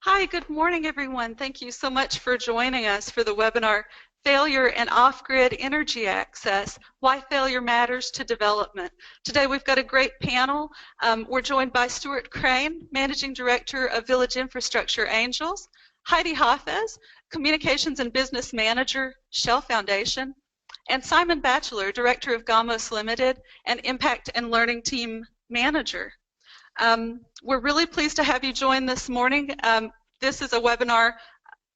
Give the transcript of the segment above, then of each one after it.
Hi, good morning, everyone. Thank you so much for joining us for the webinar, Failure and Off-Grid Energy Access, Why Failure Matters to Development. Today we've got a great panel. We're joined by Stuart Crane, Managing Director of Village Infrastructure Angels, Heidi Hafez, Communications and Business Manager, Shell Foundation, and Simon Batchelor, Director of Gamos Limited and Impact and Learning Team Manager. We're really pleased to have you join this morning. This is a webinar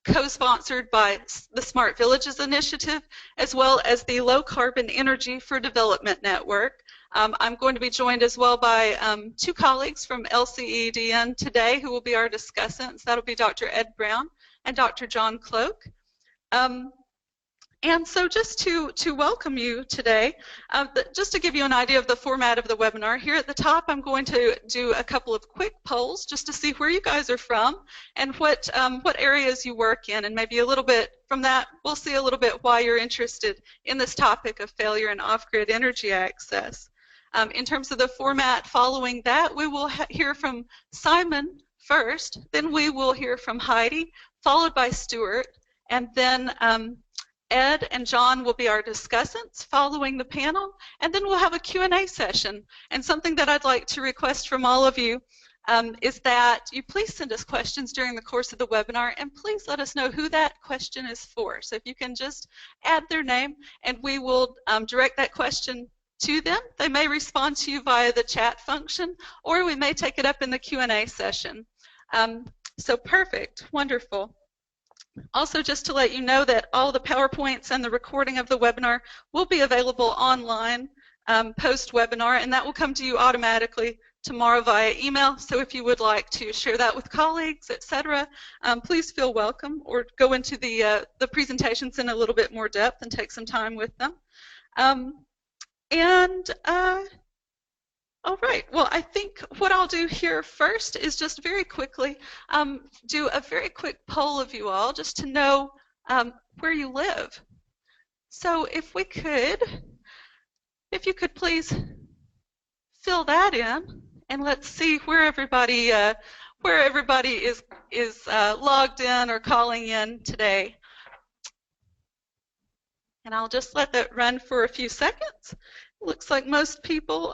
co-sponsored by the Smart Villages Initiative as well as the Low Carbon Energy for Development Network. I'm going to be joined as well by two colleagues from LCEDN today who will be our discussants. That'll be Dr. Ed Brown and Dr. John Cloak. And so just to welcome you today, just to give you an idea of the format of the webinar, here at the top I'm going to do a couple of quick polls just to see where you guys are from and what areas you work in, and maybe a little bit from that we'll see a little bit why you're interested in this topic of failure and off-grid energy access. In terms of the format following that, we will hear from Simon first, then we will hear from Heidi, followed by Stuart, and then Ed and John will be our discussants following the panel, and then we'll have a Q&A session. And something that I'd like to request from all of you is that you please send us questions during the course of the webinar, and please let us know who that question is for. So if you can just add their name, and we will direct that question to them. They may respond to you via the chat function, or we may take it up in the Q&A session. So perfect, wonderful. Also, just to let you know that all the PowerPoints and the recording of the webinar will be available online post-webinar, and that will come to you automatically tomorrow via email. So if you would like to share that with colleagues, etc., please feel welcome, or go into the presentations in a little bit more depth and take some time with them. All right, well, I think what I'll do here first is just very quickly do a very quick poll of you all just to know where you live. So if you could please fill that in, and let's see where everybody is logged in or calling in today. And I'll just let that run for a few seconds. Looks like most people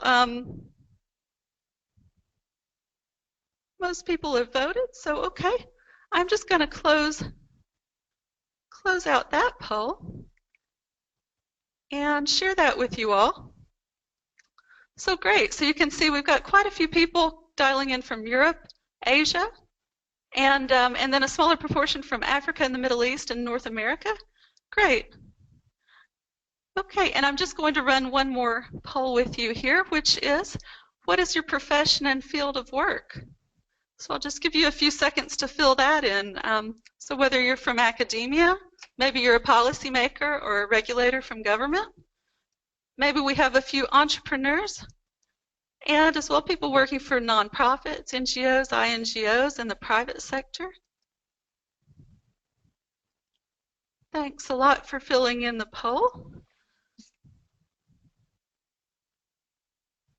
have voted, so okay. I'm just going to close out that poll and share that with you all. So great. So you can see we've got quite a few people dialing in from Europe, Asia, and then a smaller proportion from Africa and the Middle East and North America. Great. Okay, and I'm just going to run one more poll with you here, which is, what is your profession and field of work? So I'll just give you a few seconds to fill that in. So whether you're from academia, maybe you're a policymaker or a regulator from government, maybe we have a few entrepreneurs, and as well people working for nonprofits, NGOs, INGOs, and the private sector. Thanks a lot for filling in the poll.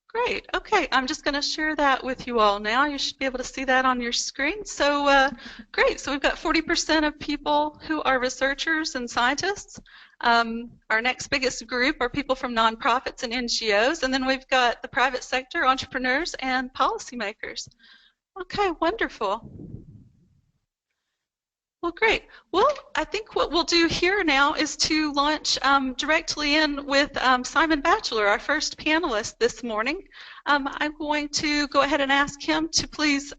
Great. Okay, I'm just going to share that with you all now. You should be able to see that on your screen. So great. So we've got 40% of people who are researchers and scientists. Our next biggest group are people from nonprofits and NGOs, and then we've got the private sector, entrepreneurs, and policymakers. Okay, wonderful. Well, great. Well, I think what we'll do here now is to launch directly in with Simon Batchelor, our first panelist this morning. I'm going to go ahead and ask him to please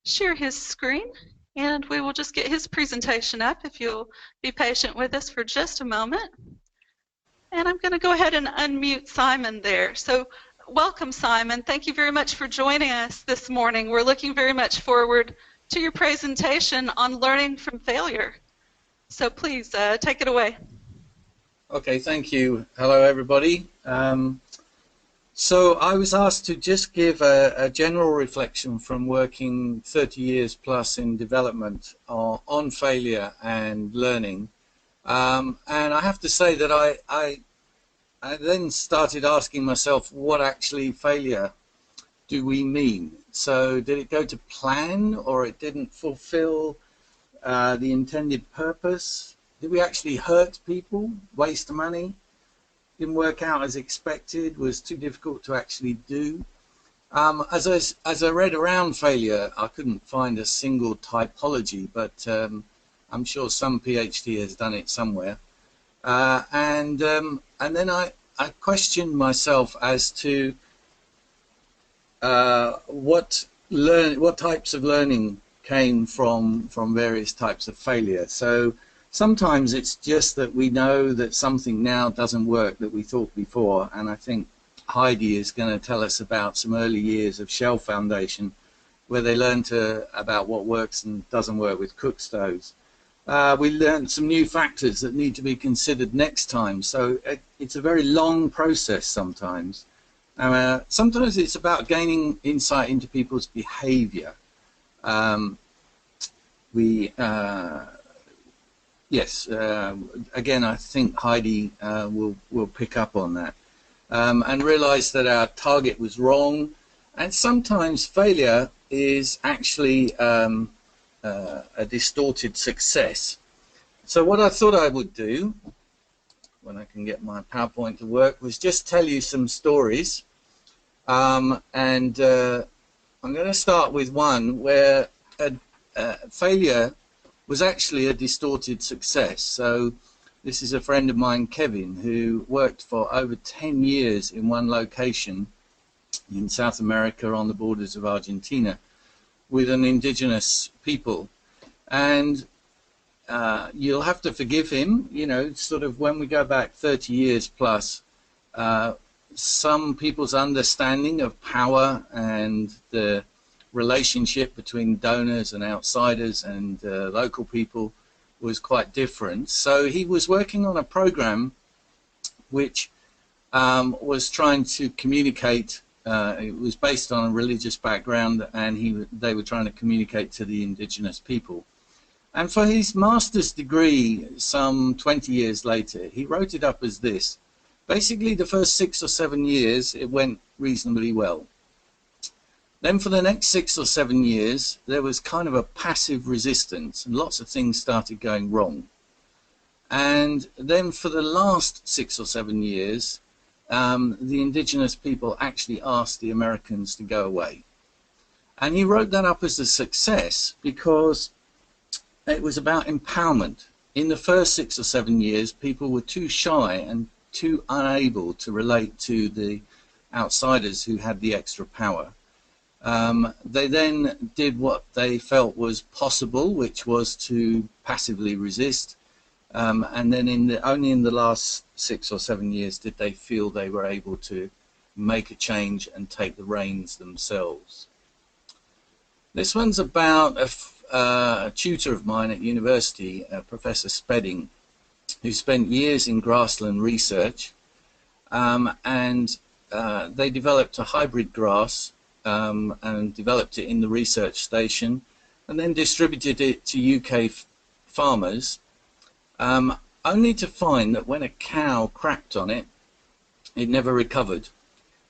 share his screen, and we will just get his presentation up if you'll be patient with us for just a moment. And I'm going to go ahead and unmute Simon there. So welcome, Simon. Thank you very much for joining us this morning. We're looking very much forward to your presentation on learning from failure. So please take it away. Okay, thank you. Hello, everybody. So I was asked to just give a general reflection from working 30 years plus in development on failure and learning. And I have to say that I then started asking myself what actually failure do we mean? So did it go to plan, or it didn't fulfill the intended purpose? Did we actually hurt people, waste money, didn't work out as expected, was too difficult to actually do? As I read around failure, I couldn't find a single typology, but I'm sure some PhD has done it somewhere. And then I questioned myself as to what types of learning came from various types of failure. So sometimes it's just that we know that something now doesn't work that we thought before, and I think Heidi is going to tell us about some early years of Shell Foundation where they learned about what works and doesn't work with cook stoves. We learned some new factors that need to be considered next time. So it's a very long process sometimes. Sometimes it's about gaining insight into people's behavior. Yes, again, I think Heidi will pick up on that. And realize that our target was wrong, and sometimes failure is actually a distorted success. So what I thought I would do, when I can get my PowerPoint to work, was just tell you some stories, and I'm going to start with one where failure was actually a distorted success. So this is a friend of mine, Kevin, who worked for over 10 years in one location in South America on the borders of Argentina with an indigenous people. And you'll have to forgive him, you know, sort of when we go back 30 years plus, some people's understanding of power and the relationship between donors and outsiders and local people was quite different. So he was working on a program which was trying to communicate. It was based on a religious background, and they were trying to communicate to the indigenous people. And for his master's degree, some 20 years later, he wrote it up as this. Basically, the first 6 or 7 years, it went reasonably well. Then for the next 6 or 7 years, there was kind of a passive resistance, and lots of things started going wrong. And then for the last 6 or 7 years, the indigenous people actually asked the Americans to go away. And he wrote that up as a success because it was about empowerment. In the first 6 or 7 years, people were too shy and too unable to relate to the outsiders who had the extra power. They then did what they felt was possible, which was to passively resist. And then only in the last 6 or 7 years did they feel they were able to make a change and take the reins themselves. This one's about a tutor of mine at university, Professor Spedding, who spent years in grassland research, and they developed a hybrid grass and developed it in the research station and then distributed it to UK farmers, only to find that when a cow crapped on it, it never recovered.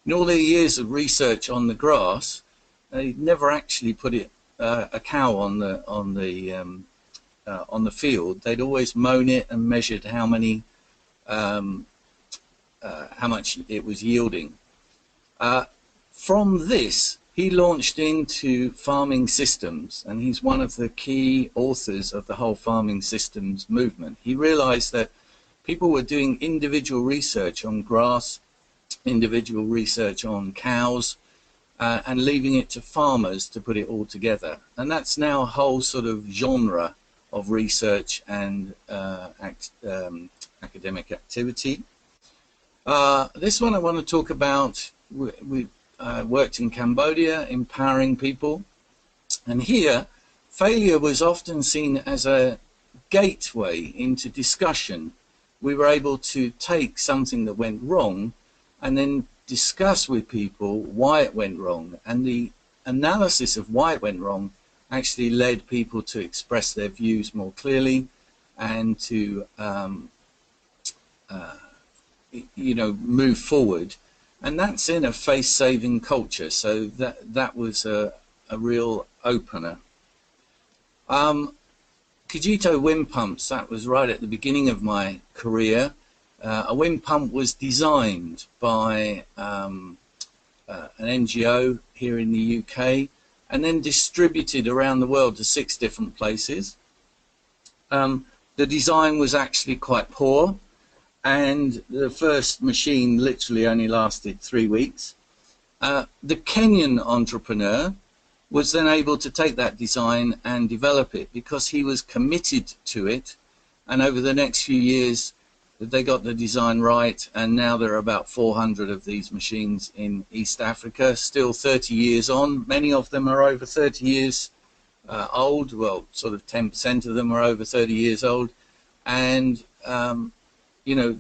In all their years of research on the grass, they never actually put a cow on the field. They'd always mown it and measured how much it was yielding. From this, he launched into farming systems, and he's one of the key authors of the whole farming systems movement. He realized that people were doing individual research on grass, individual research on cows, and leaving it to farmers to put it all together. And that's now a whole sort of genre of research and academic activity. This one I want to talk about. We worked in Cambodia, empowering people. And here, failure was often seen as a gateway into discussion. We were able to take something that went wrong and then discuss with people why it went wrong. And the analysis of why it went wrong actually led people to express their views more clearly and to, move forward. And that's in a face-saving culture, so that was a real opener. Cogito wind pumps, that was right at the beginning of my career. A wind pump was designed by an NGO here in the UK and then distributed around the world to 6 different places. The design was actually quite poor, and the first machine literally only lasted 3 weeks. The Kenyan entrepreneur was then able to take that design and develop it because he was committed to it, and over the next few years they got the design right, and now there are about 400 of these machines in East Africa, still 30 years on. Many of them are over 30 years old, well, sort of 10% of them are over 30 years old, and you know,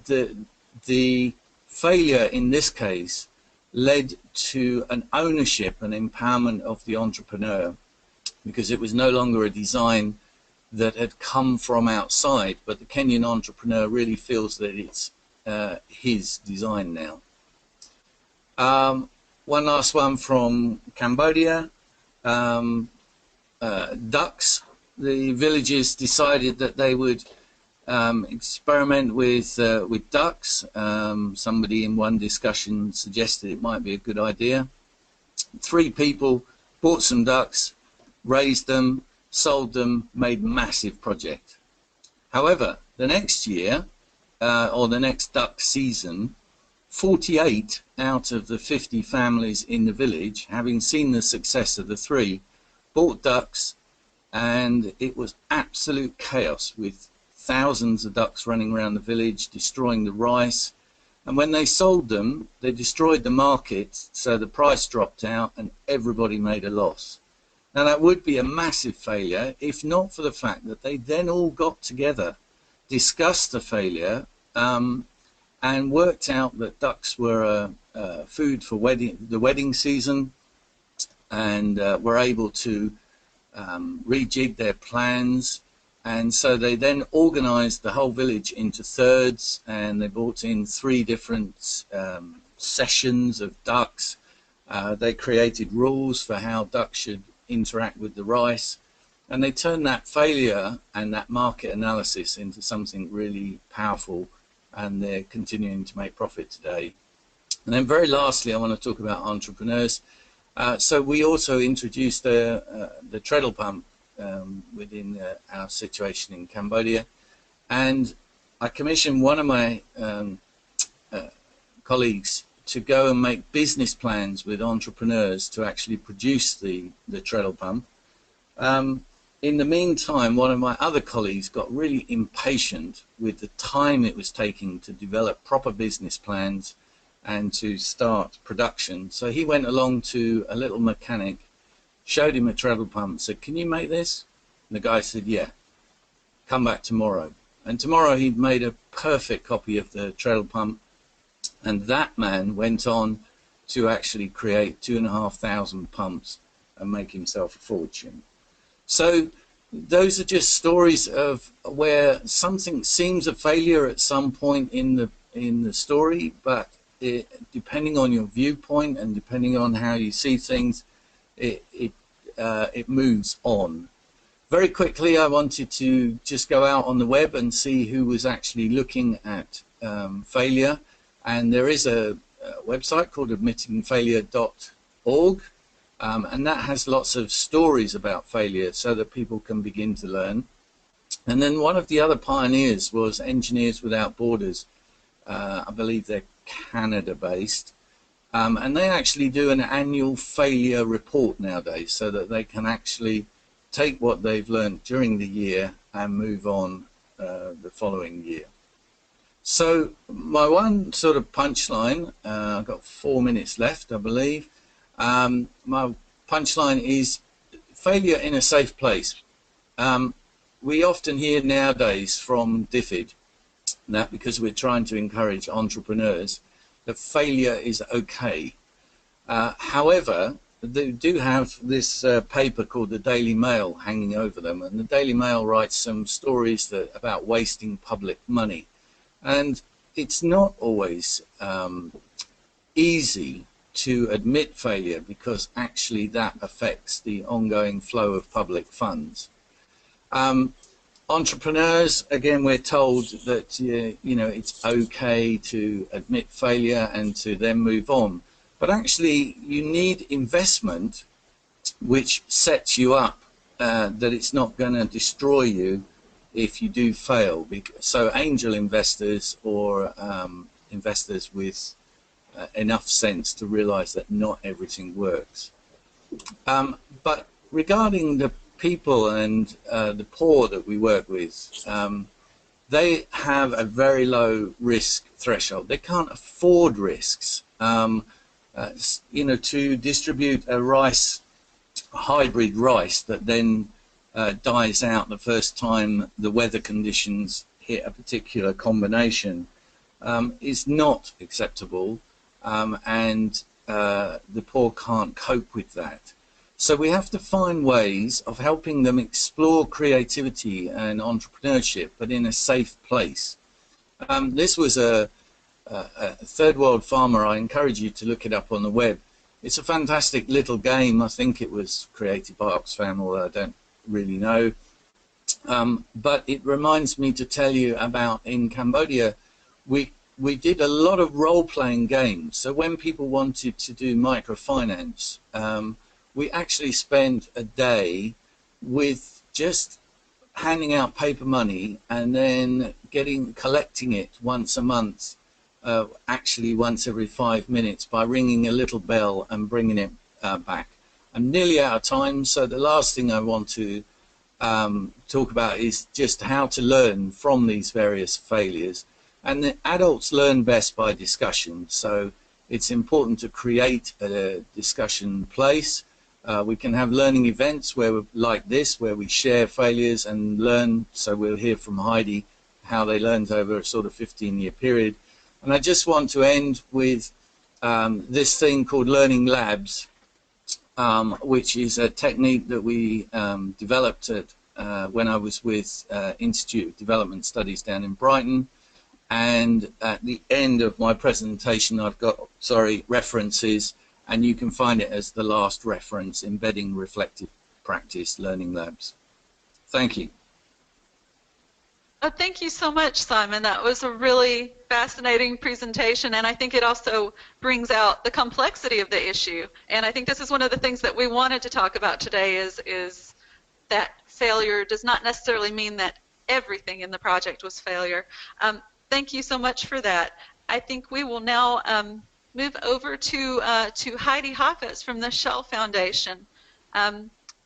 the failure in this case led to an ownership and empowerment of the entrepreneur, because it was no longer a design that had come from outside, but the Kenyan entrepreneur really feels that it's his design now. One last one from Cambodia. Ducks. The villagers decided that they would experiment with ducks. Somebody in one discussion suggested it might be a good idea. 3 people bought some ducks, raised them, sold them, made massive project. However, the next year, or the next duck season, 48 out of the 50 families in the village, having seen the success of the 3, bought ducks, and it was absolute chaos with thousands of ducks running around the village, destroying the rice. And when they sold them, they destroyed the market, so the price dropped out and everybody made a loss. Now that would be a massive failure if not for the fact that they then all got together, discussed the failure, and worked out that ducks were food for the wedding season, and were able to rejig their plans. And so they then organized the whole village into thirds, and they brought in 3 different sessions of ducks. They created rules for how ducks should interact with the rice, and they turned that failure and that market analysis into something really powerful, and they're continuing to make profit today. And then very lastly, I want to talk about entrepreneurs. So we also introduced the treadle pump within our situation in Cambodia, and I commissioned one of my colleagues to go and make business plans with entrepreneurs to actually produce the treadle pump. In the meantime, one of my other colleagues got really impatient with the time it was taking to develop proper business plans and to start production. So he went along to a little mechanic, showed him a treadle pump, said, "Can you make this?" And the guy said, "Yeah, come back tomorrow." And tomorrow he'd made a perfect copy of the treadle pump, and that man went on to actually create 2,500 pumps and make himself a fortune. So those are just stories of where something seems a failure at some point in the story, but depending on your viewpoint and depending on how you see things, it moves on. Very quickly, I wanted to just go out on the web and see who was actually looking at failure, and there is a website called admittingfailure.org, and that has lots of stories about failure so that people can begin to learn. And then one of the other pioneers was Engineers Without Borders. I believe they're Canada based, and they actually do an annual failure report nowadays so that they can actually take what they've learned during the year and move on the following year. So my one sort of punchline, I've got 4 minutes left, I believe. My punchline is failure in a safe place. We often hear nowadays from DFID that because we're trying to encourage entrepreneurs, that failure is okay. However, they do have this paper called the Daily Mail hanging over them, and the Daily Mail writes some stories about wasting public money, and it's not always easy to admit failure because actually that affects the ongoing flow of public funds. Entrepreneurs, again, we're told that you know, it's okay to admit failure and to then move on. But actually, you need investment which sets you up, that it's not going to destroy you if you do fail. So angel investors or investors with enough sense to realize that not everything works. But regarding the people and the poor that we work with, they have a very low risk threshold. They can't afford risks. You know, to distribute a hybrid rice that then dies out the first time the weather conditions hit a particular combination is not acceptable, and the poor can't cope with that. So we have to find ways of helping them explore creativity and entrepreneurship, but in a safe place. This was a third world farmer. I encourage you to look it up on the web. It's a fantastic little game. I think it was created by Oxfam, although I don't really know. But it reminds me to tell you about, in Cambodia, we did a lot of role-playing games. So when people wanted to do microfinance, we actually spent a day with just handing out paper money and then collecting it once a month, actually once every 5 minutes, by ringing a little bell and bringing it back. I'm nearly out of time, so the last thing I want to talk about is just how to learn from these various failures. And the adults learn best by discussion, so it's important to create a discussion place. We can have learning events like this, where we share failures and learn. So we'll hear from Heidi how they learned over a sort of 15-year period. And I just want to end with this thing called Learning Labs, which is a technique that we developed when I was with Institute of Development Studies down in Brighton. And at the end of my presentation, I've got, references, and you can find it as the last reference, Embedding Reflective Practice Learning Labs. Thank you. Thank you so much, Simon. That was a really fascinating presentation, and I think it also brings out the complexity of the issue. And I think this is one of the things that we wanted to talk about today is that failure does not necessarily mean that everything in the project was failure. Thank you so much for that. I think we will now move over to Heidi Hafez from the Shell Foundation.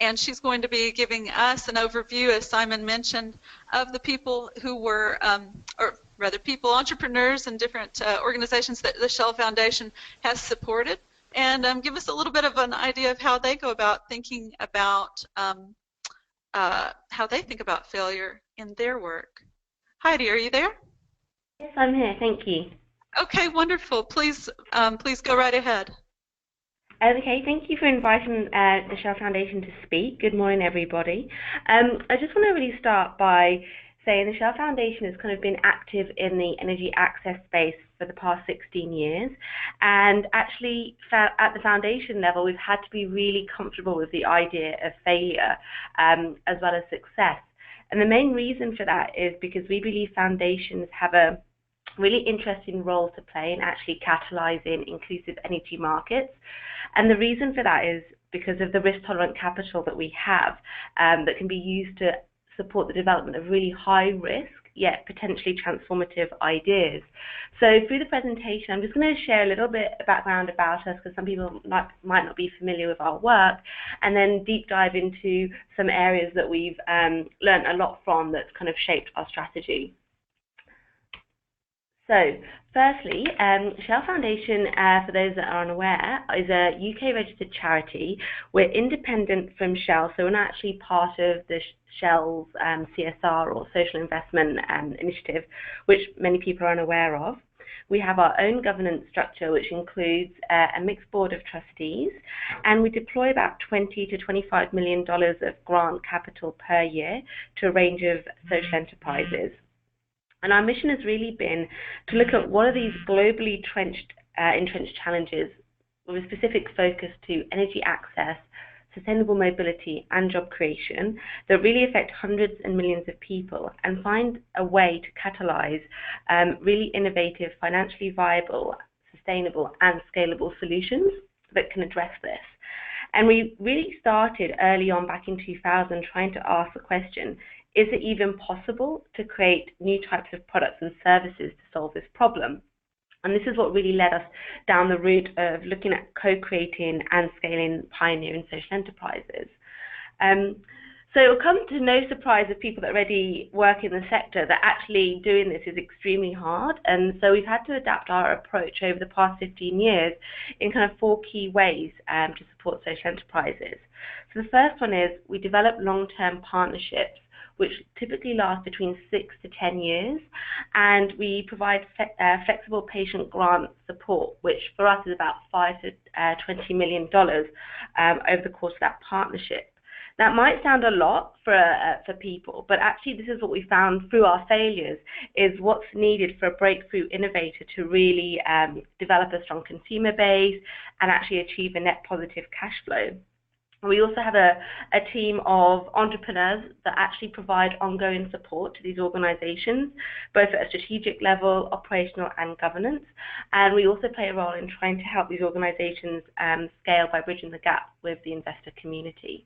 And she's going to be giving us an overview, as Simon mentioned, of the people who were, or rather entrepreneurs and different organizations that the Shell Foundation has supported, and give us a little bit of an idea of how they go about thinking about, how they think about failure in their work. Heidi, are you there? Yes, I'm here. Thank you. Okay, wonderful. Please, please go right ahead. Okay, thank you for inviting the Shell Foundation to speak. Good morning, everybody. I just want to really start by saying the Shell Foundation has kind of been active in the energy access space for the past 16 years. And actually, at the foundation level, we've had to be really comfortable with the idea of failure as well as success. And the main reason for that is because we believe foundations have a really interesting role to play in actually catalyzing inclusive energy markets. And the reason for that is because of the risk-tolerant capital that we have that can be used to support the development of really high-risk, yet potentially transformative ideas. So through the presentation, I'm just going to share a little bit of background about us, because some people might not be familiar with our work, and then deep dive into some areas that we've learned a lot from that's kind of shaped our strategy. So, firstly, Shell Foundation, for those that are unaware, is a UK-registered charity. We're independent from Shell, so we're not actually part of the Shell's CSR or Social Investment Initiative, which many people are unaware of. We have our own governance structure, which includes a mixed board of trustees, and we deploy about $20 to $25 million of grant capital per year to a range of social enterprises. And our mission has really been to look at what are these globally entrenched entrenched challenges with a specific focus to energy access, sustainable mobility and job creation that really affect hundreds and millions of people, and find a way to catalyze really innovative, financially viable, sustainable and scalable solutions that can address this. And we really started early on back in 2000 trying to ask the question, is it even possible to create new types of products and services to solve this problem? And this is what really led us down the route of looking at co-creating and scaling pioneering social enterprises. So it'll come to no surprise of people that already work in the sector that actually doing this is extremely hard. And so we've had to adapt our approach over the past 15 years in kind of 4 key ways to support social enterprises. So the first one is we develop long-term partnerships which typically last between 6 to 10 years, and we provide flexible patient grant support, which for us is about $5 to $20 million over the course of that partnership. That might sound a lot for people, but actually this is what we found through our failures, is what's needed for a breakthrough innovator to really develop a strong consumer base and actually achieve a net positive cash flow. We also have a team of entrepreneurs that actually provide ongoing support to these organizations, both at a strategic level, operational and governance. And we also play a role in trying to help these organizations scale by bridging the gap with the investor community.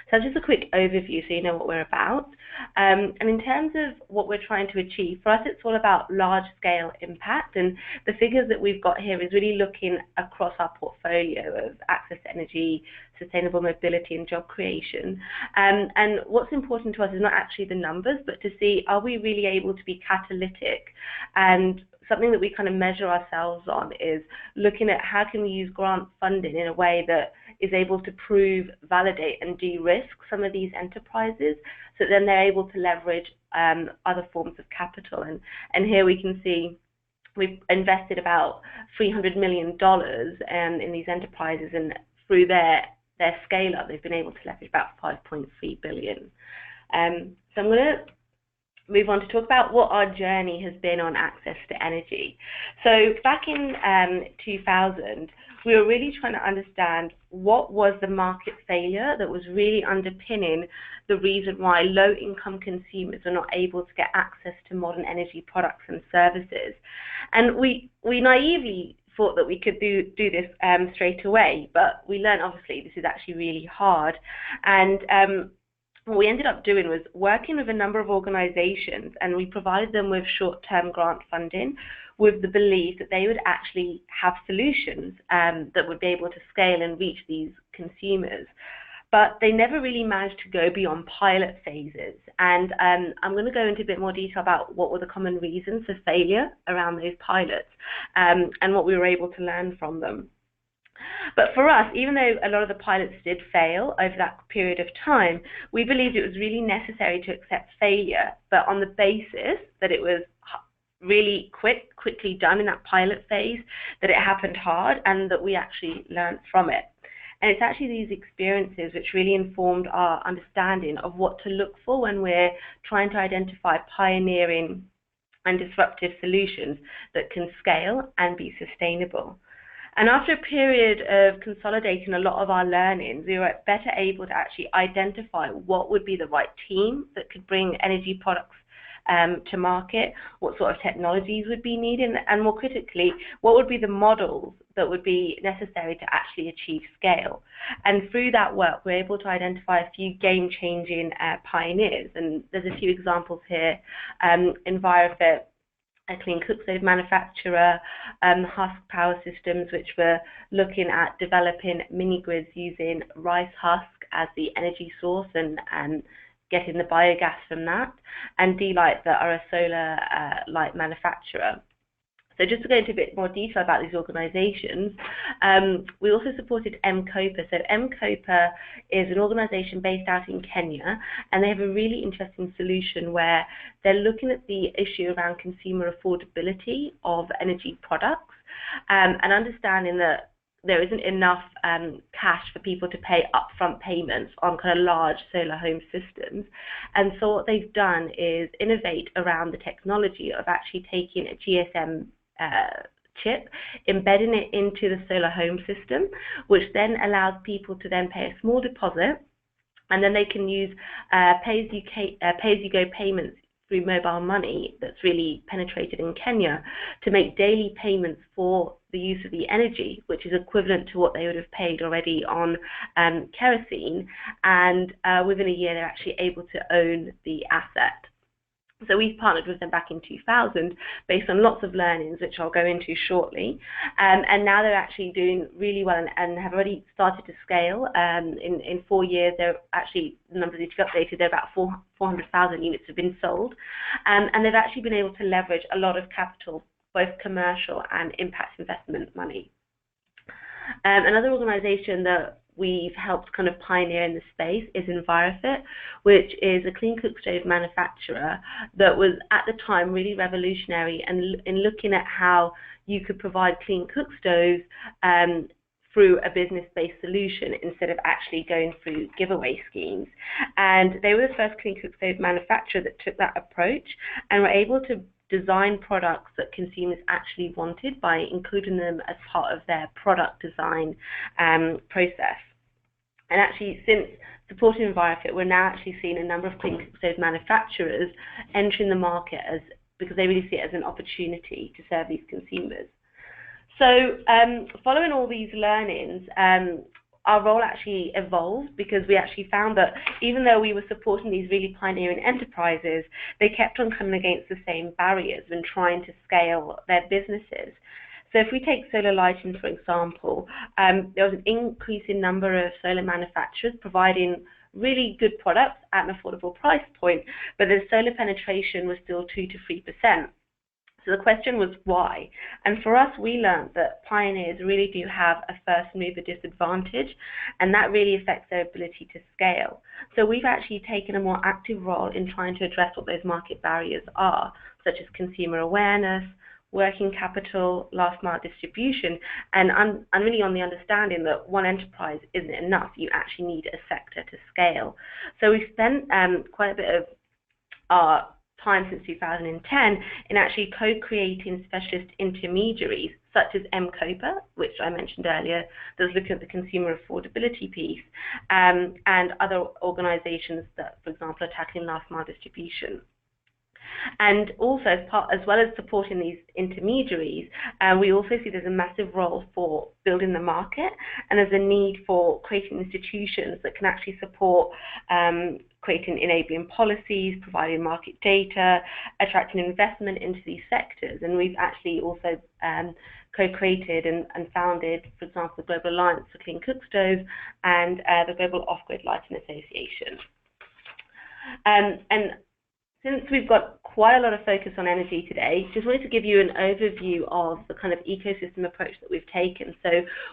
So that's just a quick overview so you know what we're about. And in terms of what we're trying to achieve, for us it's all about large-scale impact, and the figures that we've got here is really looking across our portfolio of access to energy, sustainable mobility and job creation. And what's important to us is not actually the numbers, but to see, are we really able to be catalytic? And something that we kind of measure ourselves on is looking at how can we use grant funding in a way that is able to prove, validate and de-risk some of these enterprises, so that then they're able to leverage other forms of capital. And here we can see we've invested about $300 million in these enterprises, and through their scale up, they've been able to leverage about $5.3 billion. So I'm going to move on to talk about what our journey has been on access to energy. So back in 2000, we were really trying to understand what was the market failure that was really underpinning the reason why low-income consumers are not able to get access to modern energy products and services. And we naively thought that we could do this straight away, but we learned obviously this is actually really hard. And what we ended up doing was working with a number of organizations, and we provided them with short-term grant funding with the belief that they would actually have solutions that would be able to scale and reach these consumers. But they never really managed to go beyond pilot phases. And I'm going to go into a bit more detail about what were the common reasons for failure around those pilots and what we were able to learn from them. But for us, even though a lot of the pilots did fail over that period of time, we believed it was really necessary to accept failure, but on the basis that it was really quickly done in that pilot phase, that it happened hard, and that we actually learned from it. And it's actually these experiences which really informed our understanding of what to look for when we're trying to identify pioneering and disruptive solutions that can scale and be sustainable. And after a period of consolidating a lot of our learnings, we were better able to actually identify what would be the right team that could bring energy products to market, what sort of technologies would be needed, and more critically, what would be the models that would be necessary to actually achieve scale. And through that work, we're able to identify a few game-changing pioneers, and there's a few examples here. Envirofit, a clean cook stove manufacturer, Husk Power Systems, which were looking at developing mini-grids using rice husk as the energy source and getting the biogas from that, and D-Light, that are a solar light manufacturer. So just to go into a bit more detail about these organizations, we also supported M-COPA. So M-COPA is an organization based out in Kenya, and they have a really interesting solution where they're looking at the issue around consumer affordability of energy products, and understanding that there isn't enough cash for people to pay upfront payments on kind of large solar home systems. And so what they've done is innovate around the technology of actually taking a GSM chip, embedding it into the solar home system, which then allows people to then pay a small deposit, and then they can use pay-as-you-go payments through mobile money that's really penetrated in Kenya to make daily payments for the use of the energy, which is equivalent to what they would have paid already on kerosene, and within a year they're actually able to own the asset. So we've partnered with them back in 2000 based on lots of learnings, which I'll go into shortly. And now they're actually doing really well and have already started to scale. In 4 years, they're actually, the numbers need to be updated, they're about 400,000 units have been sold. And they've actually been able to leverage a lot of capital, both commercial and impact investment money. Another organization that we've helped kind of pioneer in the space is Envirofit, which is a clean cook stove manufacturer that was at the time really revolutionary and in looking at how you could provide clean cook stoves through a business-based solution instead of actually going through giveaway schemes. And they were the first clean cook stove manufacturer that took that approach and were able to design products that consumers actually wanted by including them as part of their product design process. And actually, since supporting Envirofit, we're now actually seeing a number of clean cook stove manufacturers entering the market because they really see it as an opportunity to serve these consumers. So following all these learnings, our role actually evolved because we actually found that even though we were supporting these really pioneering enterprises, they kept on coming against the same barriers when trying to scale their businesses. So if we take solar lighting, for example, there was an increasing number of solar manufacturers providing really good products at an affordable price point, but the solar penetration was still 2 to 3%. So the question was why? And for us, we learned that pioneers really do have a first mover disadvantage, and that really affects their ability to scale. So we've actually taken a more active role in trying to address what those market barriers are, such as consumer awareness, working capital, last mile distribution, and I'm really on the understanding that one enterprise isn't enough. You actually need a sector to scale. So we've spent quite a bit of our time since 2010 in actually co-creating specialist intermediaries such as MCOPA, which I mentioned earlier, that's looking at the consumer affordability piece, and other organizations that, for example, are tackling last mile distribution. And also, as well as supporting these intermediaries, we also see there's a massive role for building the market, and there's a need for creating institutions that can actually support creating enabling policies, providing market data, attracting investment into these sectors. And we've actually also co-created and founded, for example, the Global Alliance for Clean Cook Stoves and the Global Off-Grid Lighting Association. And since we've got quite a lot of focus on energy today, just wanted to give you an overview of the kind of ecosystem approach that we've taken. So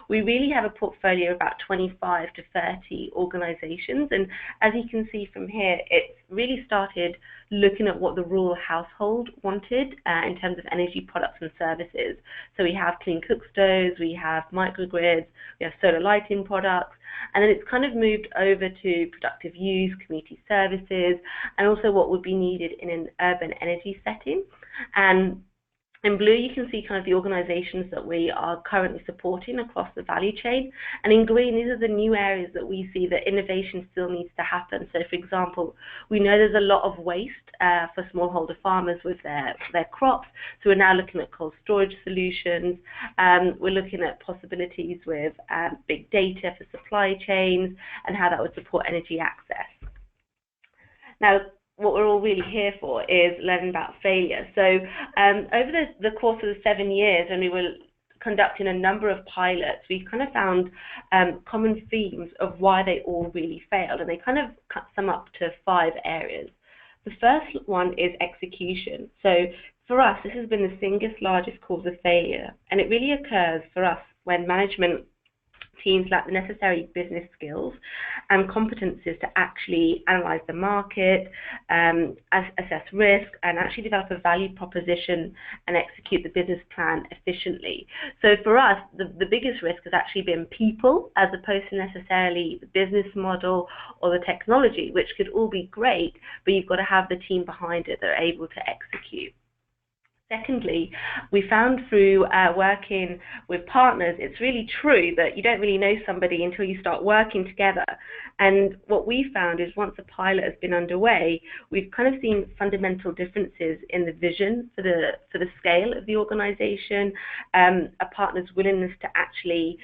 we really have a portfolio of about 25 to 30 organizations. And as you can see from here, it's really started looking at what the rural household wanted in terms of energy products and services. So we have clean cook stoves, we have microgrids, we have solar lighting products, and then it's kind of moved over to productive use, community services, and also what would be needed in an urban energy setting. And in blue, you can see kind of the organizations that we are currently supporting across the value chain. And in green, these are the new areas that we see that innovation still needs to happen. So, for example, we know there's a lot of waste for smallholder farmers with their crops. So we're now looking at cold storage solutions. We're looking at possibilities with big data for supply chains and how that would support energy access. Now, what we're all really here for is learning about failure. So over the course of the 7 years, when we were conducting a number of pilots, we kind of found common themes of why they all really failed, and they kind of sum up to 5 areas. The first one is execution. So for us, this has been the single largest cause of failure, and it really occurs for us when management teams lack the necessary business skills and competencies to actually analyze the market, assess risk, and actually develop a value proposition and execute the business plan efficiently. So for us, the biggest risk has actually been people, as opposed to necessarily the business model or the technology, which could all be great, but you've got to have the team behind it that are able to execute. Secondly, we found through working with partners, it's really true that you don't really know somebody until you start working together. And what we found is once a pilot has been underway, we've kind of seen fundamental differences in the vision for the scale of the organization, a partner's willingness to actually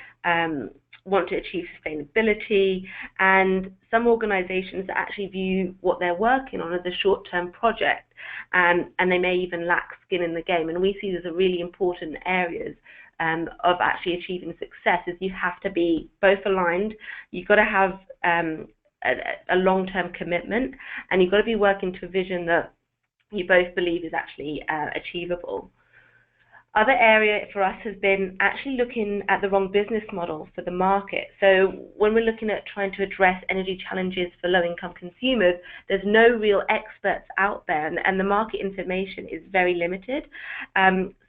want to achieve sustainability, and some organizations actually view what they're working on as a short-term project, and they may even lack skin in the game. And we see these are really important areas of actually achieving success, is you have to be both aligned, you've got to have a long-term commitment, and you've got to be working to a vision that you both believe is actually achievable. Other area for us has been actually looking at the wrong business model for the market. So when we're looking at trying to address energy challenges for low-income consumers, there's no real experts out there, and the market information is very limited.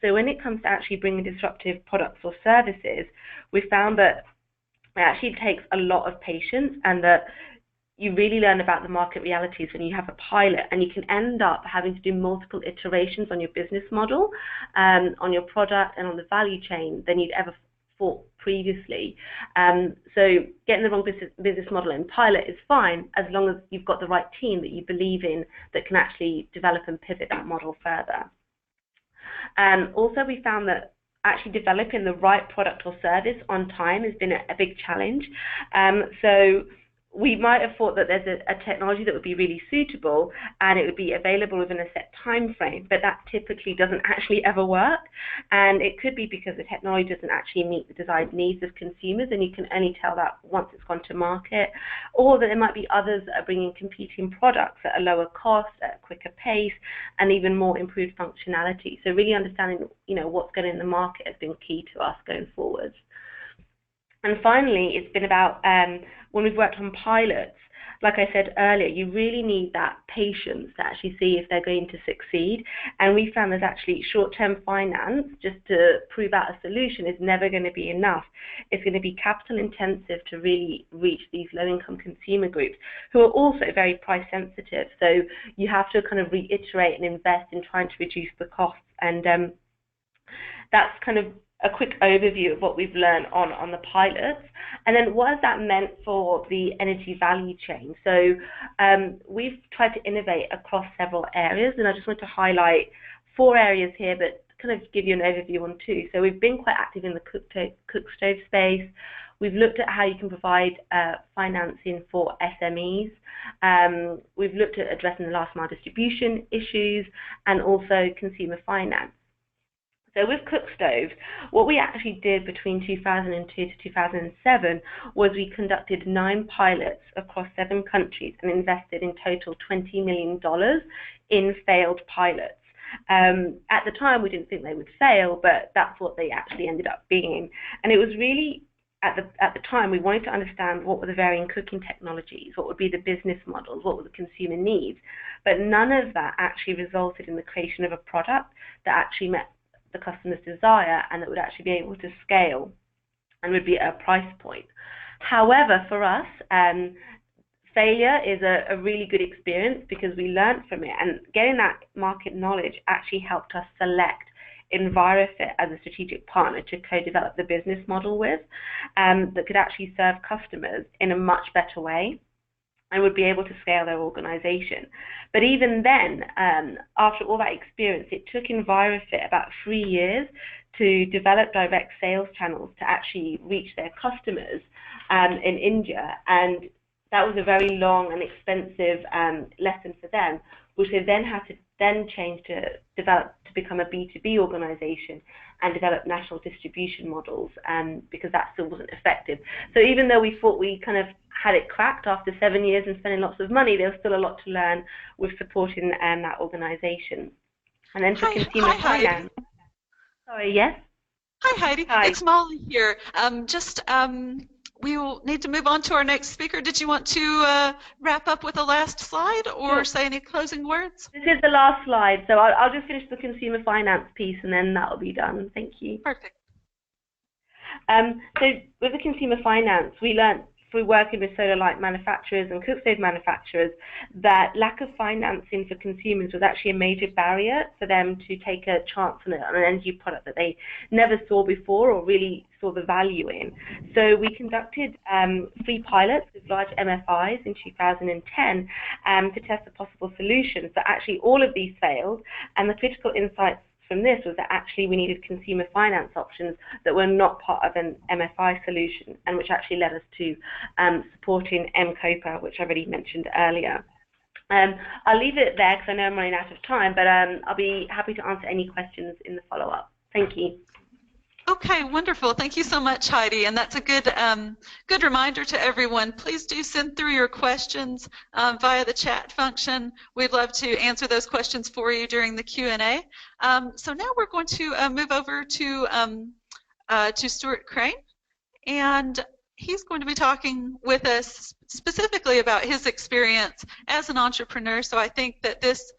So when it comes to actually bringing disruptive products or services, we found that it actually takes a lot of patience, and that you really learn about the market realities when you have a pilot, and you can end up having to do multiple iterations on your business model, on your product and on the value chain than you'd ever thought previously. So getting the wrong business model in pilot is fine, as long as you've got the right team that you believe in that can actually develop and pivot that model further. Also, we found that actually developing the right product or service on time has been a big challenge. So we might have thought that there's a technology that would be really suitable and it would be available within a set time frame, but that typically doesn't actually ever work. And it could be because the technology doesn't actually meet the desired needs of consumers, and you can only tell that once it's gone to market, or that there might be others that are bringing competing products at a lower cost, at a quicker pace, and even more improved functionality. So really understanding, what's going in the market has been key to us going forward. And finally, it's been about when we've worked on pilots, like I said earlier, you really need that patience to actually see if they're going to succeed. And we found there's actually short-term finance just to prove out a solution is never going to be enough. It's going to be capital intensive to really reach these low-income consumer groups who are also very price sensitive. So you have to kind of reiterate and invest in trying to reduce the costs. And that's kind of a quick overview of what we've learned on the pilots, and then what has that meant for the energy value chain. So we've tried to innovate across several areas, and I just want to highlight 4 areas here, but kind of give you an overview on 2. So we've been quite active in the cook stove space. We've looked at how you can provide financing for SMEs. We've looked at addressing the last mile distribution issues, and also consumer finance. So with cook stoves, what we actually did between 2002 to 2007 was we conducted 9 pilots across 7 countries and invested in total $20 million in failed pilots. At the time, we didn't think they would fail, but that's what they actually ended up being. And it was really, at the time, we wanted to understand what were the varying cooking technologies, what would be the business models, what were the consumer needs. But none of that actually resulted in the creation of a product that actually met the customer's desire and that would actually be able to scale and would be at a price point. However, for us, failure is a really good experience because we learned from it, and getting that market knowledge actually helped us select Envirofit as a strategic partner to co-develop the business model with, that could actually serve customers in a much better way and would be able to scale their organization. But even then, after all that experience, it took Envirofit about 3 years to develop direct sales channels to actually reach their customers in India. And that was a very long and expensive lesson for them, which they then had to change to develop to become a B2B organization and develop national distribution models, because that still wasn't effective. So even though we thought we kind of had it cracked after 7 years and spending lots of money, there was still a lot to learn with supporting that organization. And then for consumer finance. Sorry, yes? Hi, Heidi. Hi. It's Molly here. We will need to move on to our next speaker. Did you want to wrap up with a last slide or say any closing words? This is the last slide, so I'll just finish the consumer finance piece and then that'll be done. Thank you. Perfect. So with the consumer finance, we learned through working with solar light manufacturers and cookstove manufacturers, that lack of financing for consumers was actually a major barrier for them to take a chance on an energy product that they never saw before or really saw the value in. So we conducted 3 pilots with large MFIs in 2010 to test the possible solutions, but actually all of these failed, and the critical insights from this was that actually we needed consumer finance options that were not part of an MFI solution, and which actually led us to supporting MCOPA, which I already mentioned earlier. I'll leave it there because I know I'm running out of time, but I'll be happy to answer any questions in the follow-up. Thank you. Okay, wonderful. Thank you so much, Heidi. And that's a good reminder to everyone. Please do send through your questions via the chat function. We'd love to answer those questions for you during the Q&A. So now we're going to move over to Stuart Crane, and he's going to be talking with us specifically about his experience as an entrepreneur. So I think that this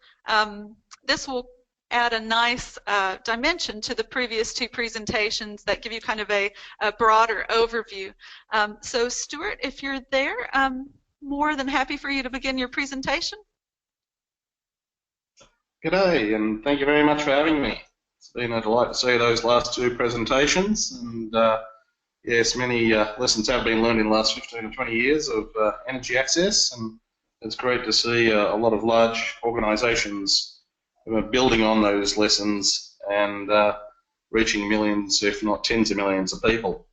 will add a nice dimension to the previous 2 presentations that give you kind of a broader overview. So Stuart, if you're there, I'm more than happy for you to begin your presentation. G'day, and thank you very much for having me. It's been a delight to see those last 2 presentations, and yes, many lessons have been learned in the last 15 to 20 years of energy access, and it's great to see a lot of large organisations building on those lessons and reaching millions, if not tens of millions of people.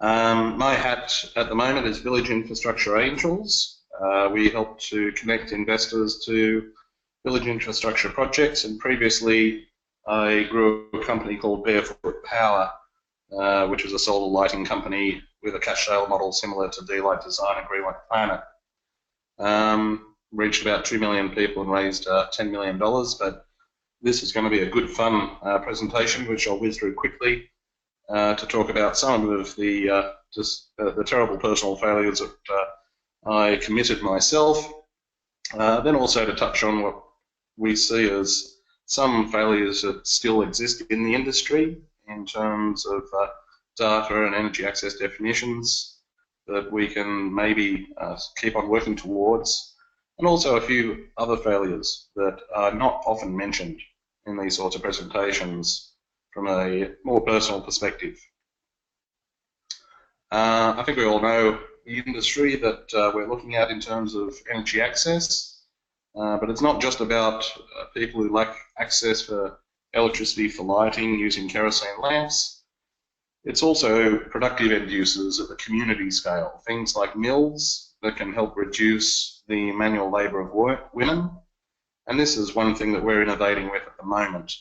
My hat at the moment is Village Infrastructure Angels. We help to connect investors to village infrastructure projects, and previously I grew a company called Barefoot Power, which was a solar lighting company with a cash sale model similar to D-Light Design and Green Light Planet. Reached about 2 million people and raised $10 million, but this is going to be a good fun presentation which I'll whiz through quickly to talk about some of the terrible personal failures that I committed myself, then also to touch on what we see as some failures that still exist in the industry in terms of data and energy access definitions that we can maybe keep on working towards, and also a few other failures that are not often mentioned in these sorts of presentations from a more personal perspective. I think we all know the industry that we're looking at in terms of energy access, but it's not just about people who lack access for electricity for lighting using kerosene lamps. It's also productive end users at the community scale, things like mills that can help reduce the manual labour of women. And this is one thing that we're innovating with at the moment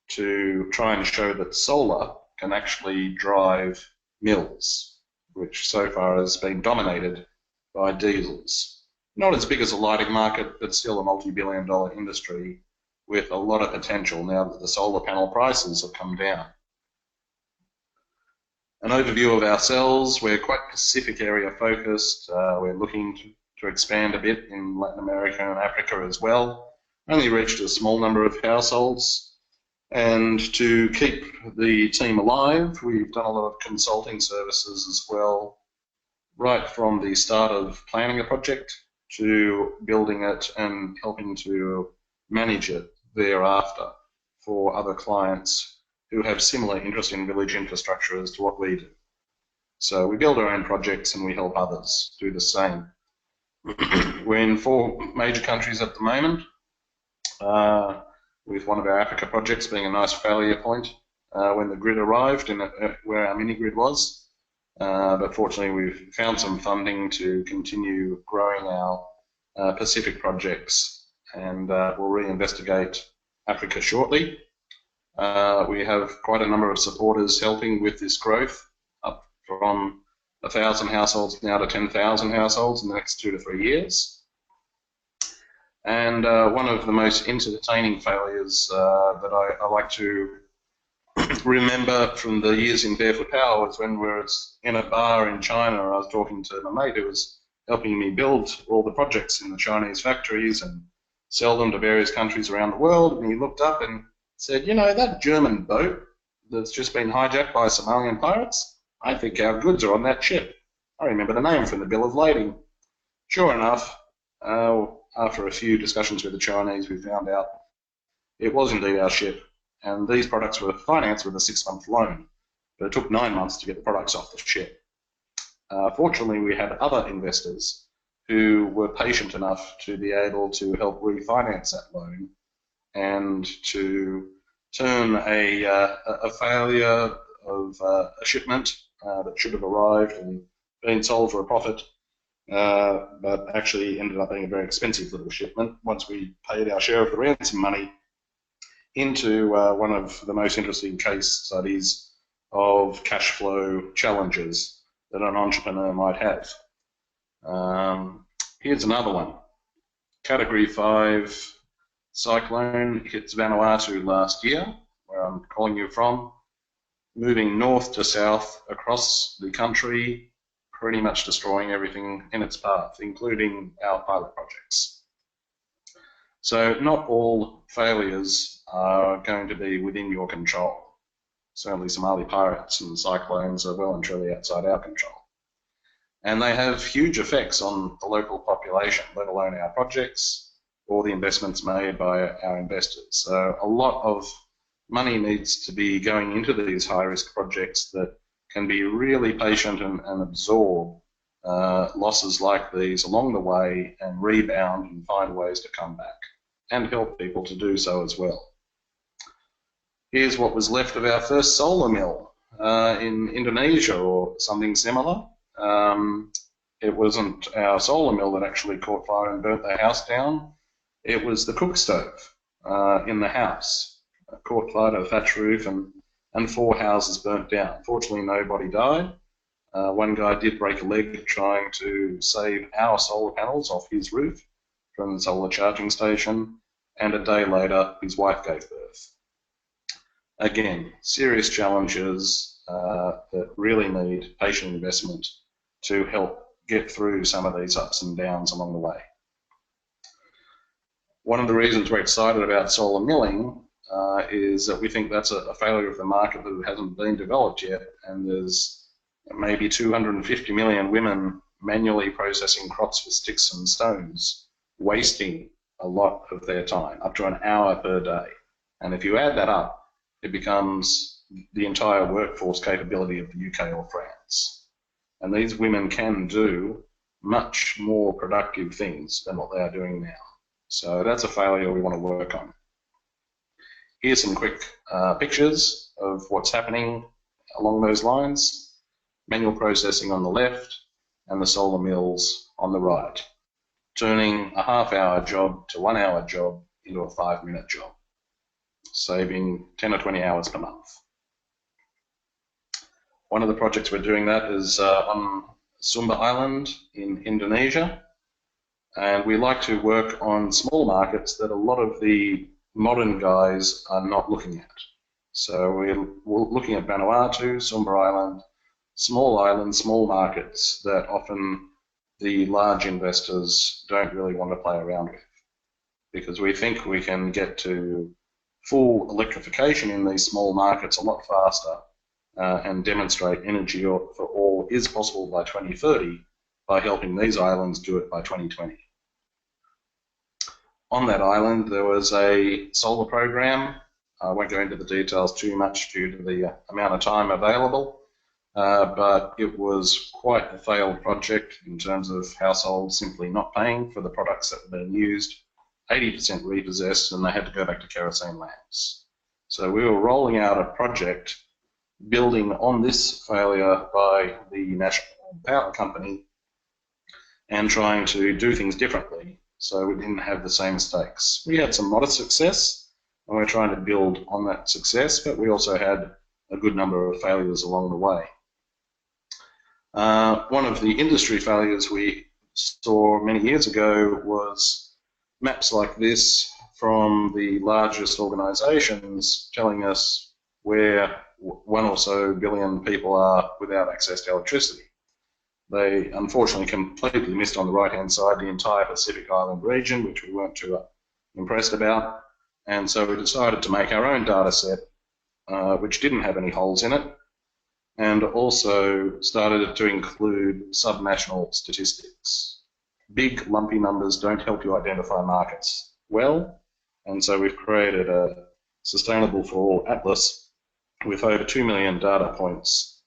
to try and show that solar can actually drive mills, which so far has been dominated by diesels. Not as big as the lighting market, but still a multi-billion-dollar industry with a lot of potential now that the solar panel prices have come down. An overview of ourselves: we're quite Pacific area focused. We're looking to expand a bit in Latin America and Africa as well. Only reached a small number of households, and to keep the team alive, we've done a lot of consulting services as well, right from the start of planning a project to building it and helping to manage it thereafter for other clients who have similar interest in village infrastructure as to what we do. So we build our own projects and we help others do the same. We're in 4 major countries at the moment, with one of our Africa projects being a nice failure point when the grid arrived and where our mini grid was. But fortunately we've found some funding to continue growing our Pacific projects, and we'll reinvestigate Africa shortly. We have quite a number of supporters helping with this growth, up from 1,000 households now to 10,000 households in the next 2 to 3 years. And one of the most entertaining failures that I like to remember from the years in Barefoot Power was when we were in a bar in China. I was talking to my mate who was helping me build all the projects in the Chinese factories and sell them to various countries around the world, and he looked up and said, you know, that German boat that's just been hijacked by Somalian pirates, I think our goods are on that ship. I remember the name from the bill of lading. Sure enough, after a few discussions with the Chinese, we found out it was indeed our ship, and these products were financed with a 6-month loan, but it took 9 months to get the products off the ship. Fortunately, we had other investors who were patient enough to be able to help refinance that loan and to turn a failure of a shipment that should have arrived and been sold for a profit, but actually ended up being a very expensive little shipment once we paid our share of the ransom money, into one of the most interesting case studies of cash flow challenges that an entrepreneur might have. Here's another one. Category 5 cyclone hits Vanuatu last year, where I'm calling you from, moving north to south across the country, pretty much destroying everything in its path, including our pilot projects. So not all failures are going to be within your control. Certainly Somali pirates and cyclones are well and truly outside our control. And they have huge effects on the local population, let alone our projects or the investments made by our investors. So a lot of money needs to be going into these high-risk projects that can be really patient and absorb losses like these along the way and rebound and find ways to come back and help people to do so as well. Here's what was left of our first solar mill in Indonesia or something similar. It wasn't our solar mill that actually caught fire and burnt the house down. It was the cook stove in the house. Caught fire to the thatch roof and 4 houses burnt down. Fortunately, nobody died. One guy did break a leg trying to save our solar panels off his roof from the solar charging station, and a day later his wife gave birth. Again, serious challenges that really need patient investment to help get through some of these ups and downs along the way. One of the reasons we're excited about solar milling is that we think that's a failure of the market that hasn't been developed yet, and there's maybe 250 million women manually processing crops with sticks and stones, wasting a lot of their time, up to an hour per day. And if you add that up, it becomes the entire workforce capability of the UK or France. And these women can do much more productive things than what they are doing now. So that's a failure we want to work on. Here's some quick pictures of what's happening along those lines. Manual processing on the left and the solar mills on the right, turning a half-hour job to 1 hour job into a 5-minute job, saving 10 or 20 hours per month. One of the projects we're doing that is on Sumba Island in Indonesia, and we like to work on small markets that a lot of the modern guys are not looking at. So we're looking at Vanuatu, Sumba Island, small markets that often the large investors don't really want to play around with, because we think we can get to full electrification in these small markets a lot faster and demonstrate energy for all is possible by 2030 by helping these islands do it by 2020. On that island there was a solar program. I won't go into the details too much due to the amount of time available, but it was quite a failed project in terms of households simply not paying for the products that were being used, 80% repossessed, and they had to go back to kerosene lamps. So we were rolling out a project building on this failure by the national power company and trying to do things differently so we didn't have the same mistakes. We had some modest success and we're trying to build on that success, but we also had a good number of failures along the way. One of the industry failures we saw many years ago was maps like this from the largest organisations telling us where 1 or so billion people are without access to electricity. They unfortunately completely missed on the right-hand side the entire Pacific Island region, which we weren't too impressed about, and so we decided to make our own data set, which didn't have any holes in it, and also started to include subnational statistics. Big, lumpy numbers don't help you identify markets well, and so we've created a Sustainable for All Atlas with over 2 million data points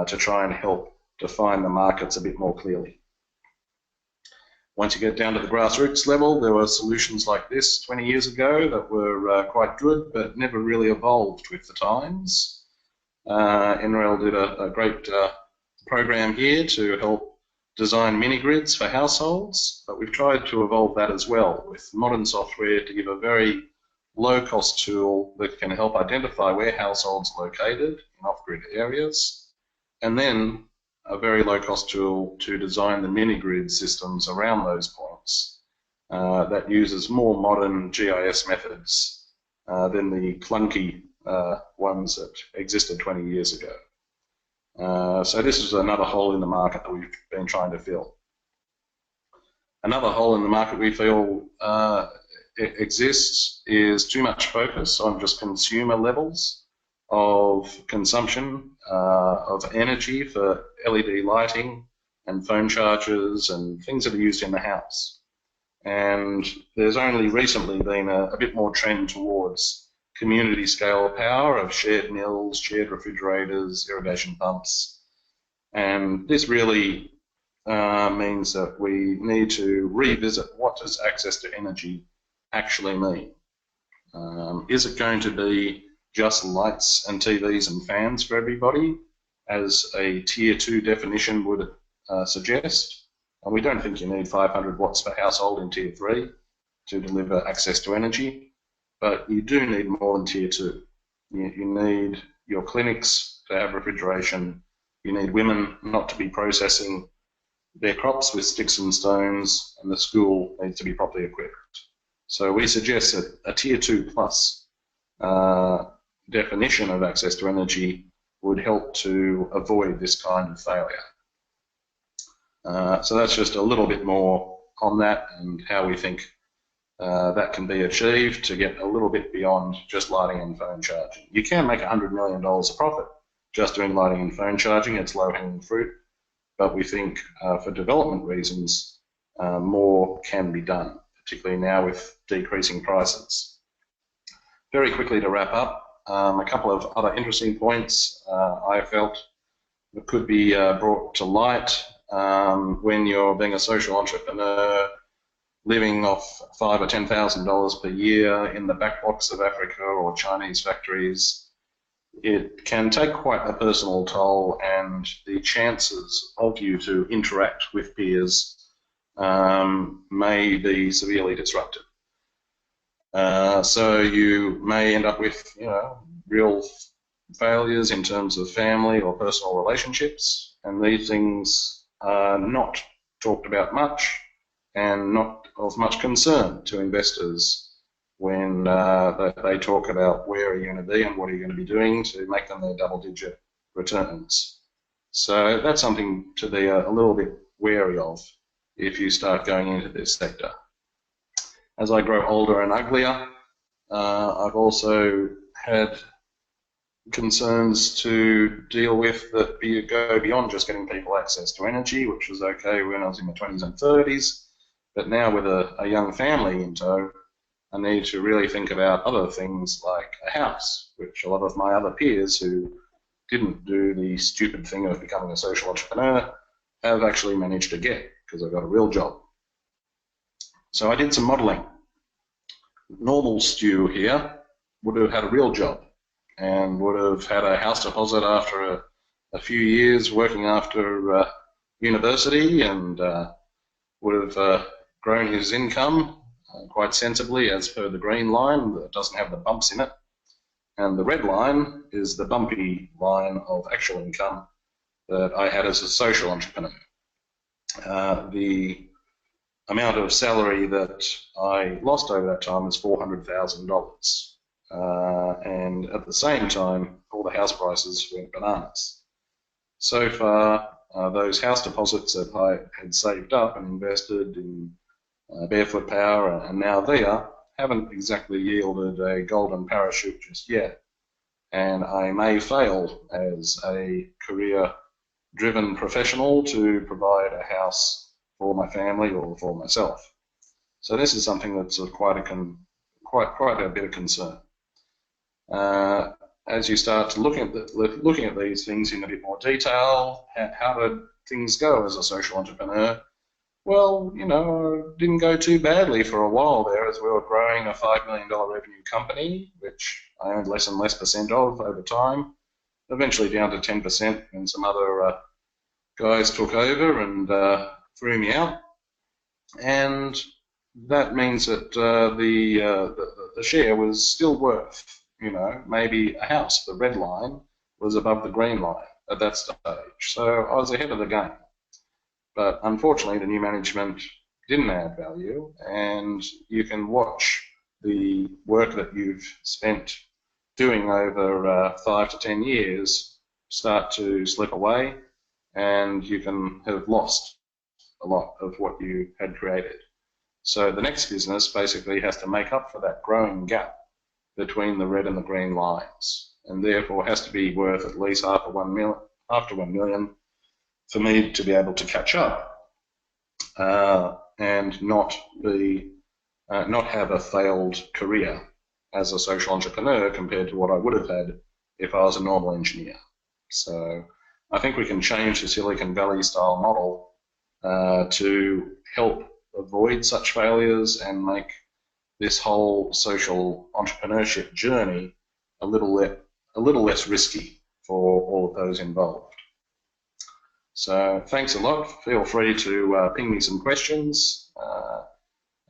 to try and help define the markets a bit more clearly. Once you get down to the grassroots level, there were solutions like this 20 years ago that were quite good, but never really evolved with the times. NREL did a great program here to help design mini-grids for households, but we've tried to evolve that as well with modern software to give a very low-cost tool that can help identify where households are located in off-grid areas, and then a very low-cost tool to design the mini-grid systems around those points that uses more modern GIS methods than the clunky ones that existed 20 years ago. So this is another hole in the market that we've been trying to fill. Another hole in the market we feel exists is too much focus on just consumer levels of consumption of energy for LED lighting and phone chargers and things that are used in the house. And there's only recently been a bit more trend towards community scale power of shared mills, shared refrigerators, irrigation pumps. And this really means that we need to revisit what does access to energy actually mean. Is it going to be just lights and TVs and fans for everybody, as a tier 2 definition would suggest? And we don't think you need 500 watts per household in tier 3 to deliver access to energy, but you do need more than tier 2. You need your clinics to have refrigeration. You need women not to be processing their crops with sticks and stones, and the school needs to be properly equipped. So we suggest that a tier 2 plus definition of access to energy would help to avoid this kind of failure. So that's just a little bit more on that and how we think that can be achieved to get a little bit beyond just lighting and phone charging. You can make $100 million of profit just doing lighting and phone charging. It's low-hanging fruit, but we think for development reasons more can be done, particularly now with decreasing prices. Very quickly to wrap up, a couple of other interesting points I felt that could be brought to light when you're being a social entrepreneur living off $5,000 or $10,000 per year in the backblocks of Africa or Chinese factories. It can take quite a personal toll, and the chances of you to interact with peers may be severely disrupted. So you may end up with, real failures in terms of family or personal relationships, and these things are not talked about much and not of much concern to investors when they talk about where are you going to be and what are you going to be doing to make them their double-digit returns. So that's something to be a little bit wary of if you start going into this sector. As I grow older and uglier, I've also had concerns to deal with that go beyond just getting people access to energy, which was okay when I was in my 20s and 30s, but now with a young family in tow, I need to really think about other things like a house, which a lot of my other peers who didn't do the stupid thing of becoming a social entrepreneur have actually managed to get, because I've got a real job. So I did some modelling. Normal Stu here would have had a real job and would have had a house deposit after a few years working after university, and would have grown his income quite sensibly as per the green line that doesn't have the bumps in it. And the red line is the bumpy line of actual income that I had as a social entrepreneur. The amount of salary that I lost over that time was $400,000. And at the same time, all the house prices went bananas. So far, those house deposits that I had saved up and invested in Barefoot Power and now there haven't exactly yielded a golden parachute just yet. and I may fail as a career-driven professional to provide a house for my family or for myself. So this is something that's quite a bit of concern. As you start to looking at these things in a bit more detail, how did things go as a social entrepreneur? Well, you know, it didn't go too badly for a while there as we were growing a $5 million revenue company, which I owned less and less percent of over time, eventually down to 10% when some other guys took over and threw me out. And that means that the share was still worth, you know, maybe a house. The red line was above the green line at that stage. So I was ahead of the game. But unfortunately, the new management didn't add value, and you can watch the work that you've spent doing over 5 to 10 years start to slip away, and you can have lost a lot of what you had created. So the next business basically has to make up for that growing gap between the red and the green lines, and therefore has to be worth at least after 1 million for me to be able to catch up and not have a failed career as a social entrepreneur compared to what I would have had if I was a normal engineer. So I think we can change the Silicon Valley style model to help avoid such failures and make this whole social entrepreneurship journey a little less risky for all of those involved. So thanks a lot. Feel free to ping me some questions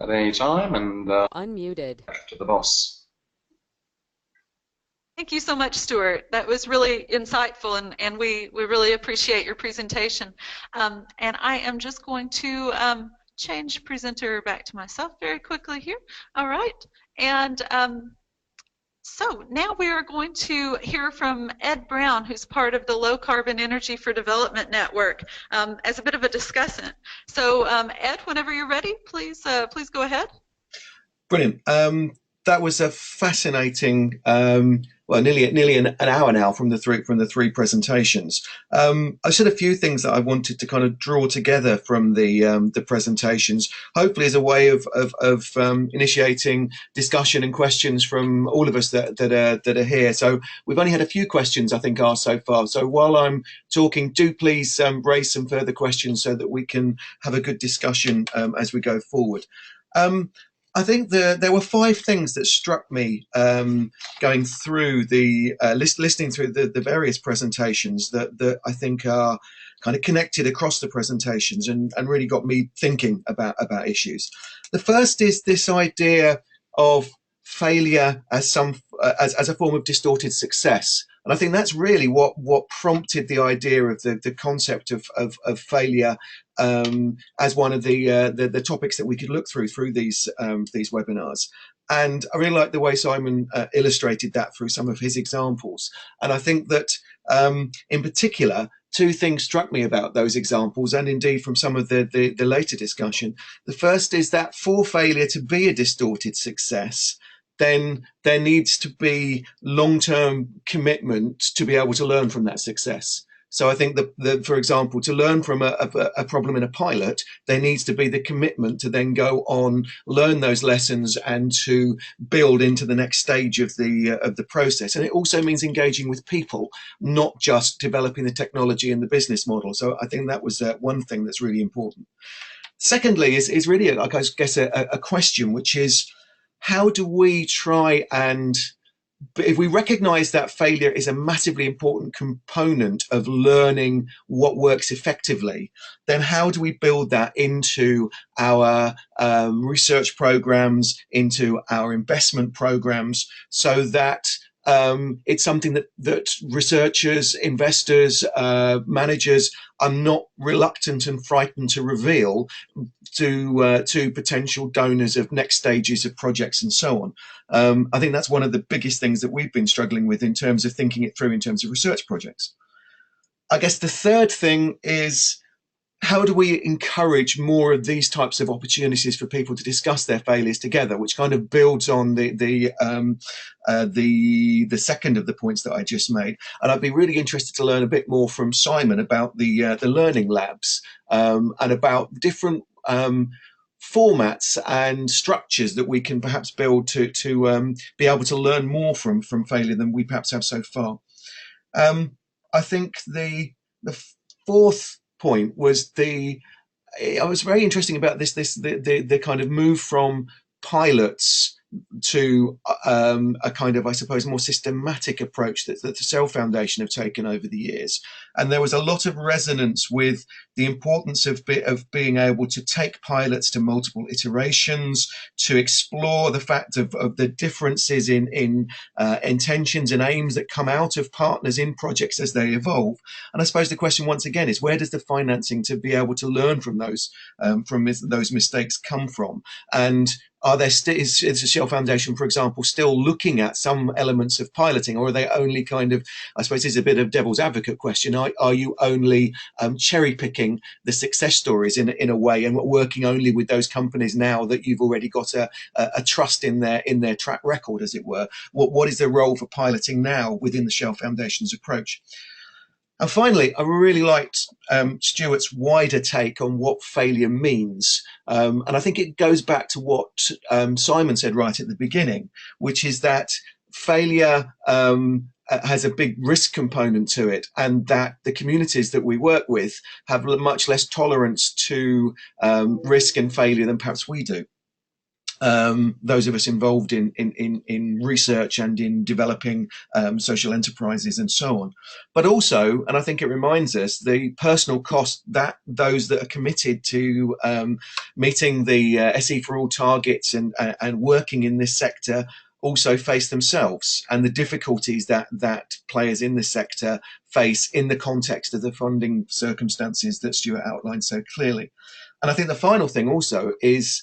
at any time, and Unmuted. back to the boss. Thank you so much, Stuart. That was really insightful, and we really appreciate your presentation. And I am just going to change presenter back to myself very quickly here. All right. And so now we are going to hear from Ed Brown, who's part of the Low Carbon Energy for Development Network, as a bit of a discussant. So Ed, whenever you're ready, please go ahead. Brilliant. That was a fascinating, well, nearly an hour now from the three presentations. I said a few things that I wanted to kind of draw together from the presentations, hopefully as a way of initiating discussion and questions from all of us that are here. So we've only had a few questions, I think, asked so far. So while I'm talking, do please raise some further questions so that we can have a good discussion as we go forward. I think there were 5 things that struck me going through listening through the various presentations that I think are kind of connected across the presentations and really got me thinking about issues. The first is this idea of failure as a form of distorted success. And I think that's really what prompted the idea of the concept of failure as one of the topics that we could look through these webinars. And I really like the way Simon illustrated that through some of his examples. And I think that in particular, 2 things struck me about those examples, and indeed from some of the later discussion. The first is that for failure to be a distorted success, then there needs to be long-term commitment to be able to learn from that success. So I think that for example, to learn from a problem in a pilot, there needs to be the commitment to then go on, learn those lessons, and to build into the next stage of the process. And it also means engaging with people, not just developing the technology and the business model. So I think that was one thing that's really important. Secondly, is really, I guess, a question, which is, how do we try and, if we recognize that failure is a massively important component of learning what works effectively, then how do we build that into our research programs, into our investment programs, so that it's something that researchers, investors, managers are not reluctant and frightened to reveal to potential donors of next stages of projects and so on. I think that's one of the biggest things that we've been struggling with in terms of thinking it through in terms of research projects. I guess the third thing is, how do we encourage more of these types of opportunities for people to discuss their failures together, which kind of builds on the second of the points that I just made. And I'd be really interested to learn a bit more from Simon about the learning labs, and about different formats and structures that we can perhaps build to be able to learn more from failure than we perhaps have so far. I think the fourth point was I was very interesting about the kind of move from pilots to a kind of, I suppose, more systematic approach that the Cell Foundation have taken over the years. And there was a lot of resonance with the importance of being able to take pilots to multiple iterations, to explore the fact of the differences in intentions and aims that come out of partners in projects as they evolve. And I suppose the question once again is, where does the financing to be able to learn from those mistakes come from? And are there is the Shell Foundation, for example, still looking at some elements of piloting, or are they only kind of, I suppose it's a bit of devil's advocate question, are you only cherry picking the success stories in a way, and working only with those companies now that you've already got a trust in their track record, as it were? What is the role for piloting now within the Shell Foundation's approach? And finally, I really liked Stuart's wider take on what failure means. And I think it goes back to what Simon said right at the beginning, which is that failure has a big risk component to it, and that the communities that we work with have much less tolerance to risk and failure than perhaps we do. Those of us involved in research and in developing social enterprises and so on. But also, and I think it reminds us, the personal cost that those that are committed to meeting the SE for All targets and working in this sector also face themselves, and the difficulties that players in this sector face in the context of the funding circumstances that Stuart outlined so clearly. And I think the final thing also is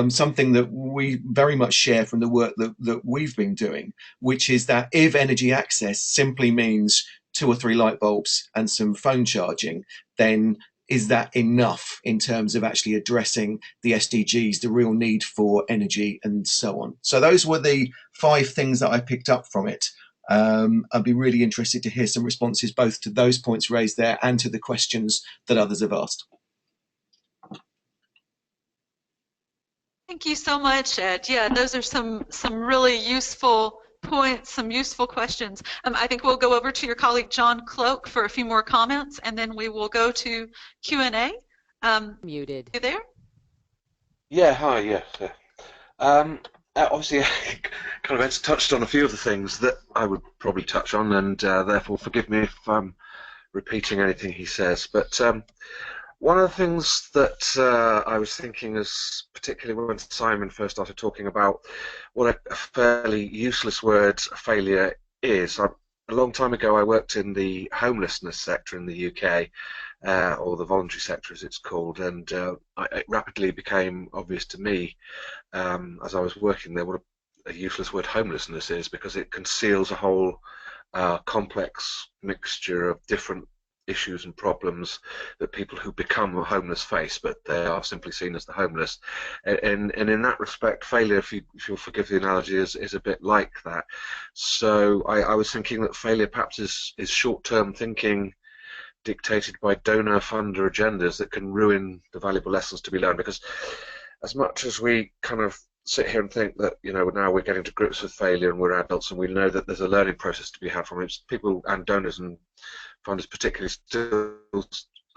something that we very much share from the work that we've been doing, which is that if energy access simply means 2 or 3 light bulbs and some phone charging, then is that enough in terms of actually addressing the SDGs, the real need for energy and so on? So those were the 5 things that I picked up from it. I'd be really interested to hear some responses both to those points raised there and to the questions that others have asked. Thank you so much, Ed. Yeah, those are some really useful points, some useful questions. I think we'll go over to your colleague John Cloak for a few more comments, and then we will go to Q&A. Muted. You there? Yeah, hi, yes. Obviously, kind of touched on a few of the things that I would probably touch on, and therefore forgive me if I'm repeating anything he says. But one of the things that I was thinking is, particularly when Simon first started talking about what a fairly useless word failure is. A long time ago I worked in the homelessness sector in the UK, or the voluntary sector as it's called, and it rapidly became obvious to me as I was working there what a useless word homelessness is, because it conceals a whole complex mixture of different issues and problems that people who become homeless face, but they are simply seen as the homeless. And in that respect, failure, if you'll forgive the analogy, is a bit like that. So I was thinking that failure perhaps is short-term thinking dictated by donor funder agendas that can ruin the valuable lessons to be learned, because as much as we kind of sit here and think that, you know, now we're getting to grips with failure and we're adults and we know that there's a learning process to be had from it, people and donors and funders particularly still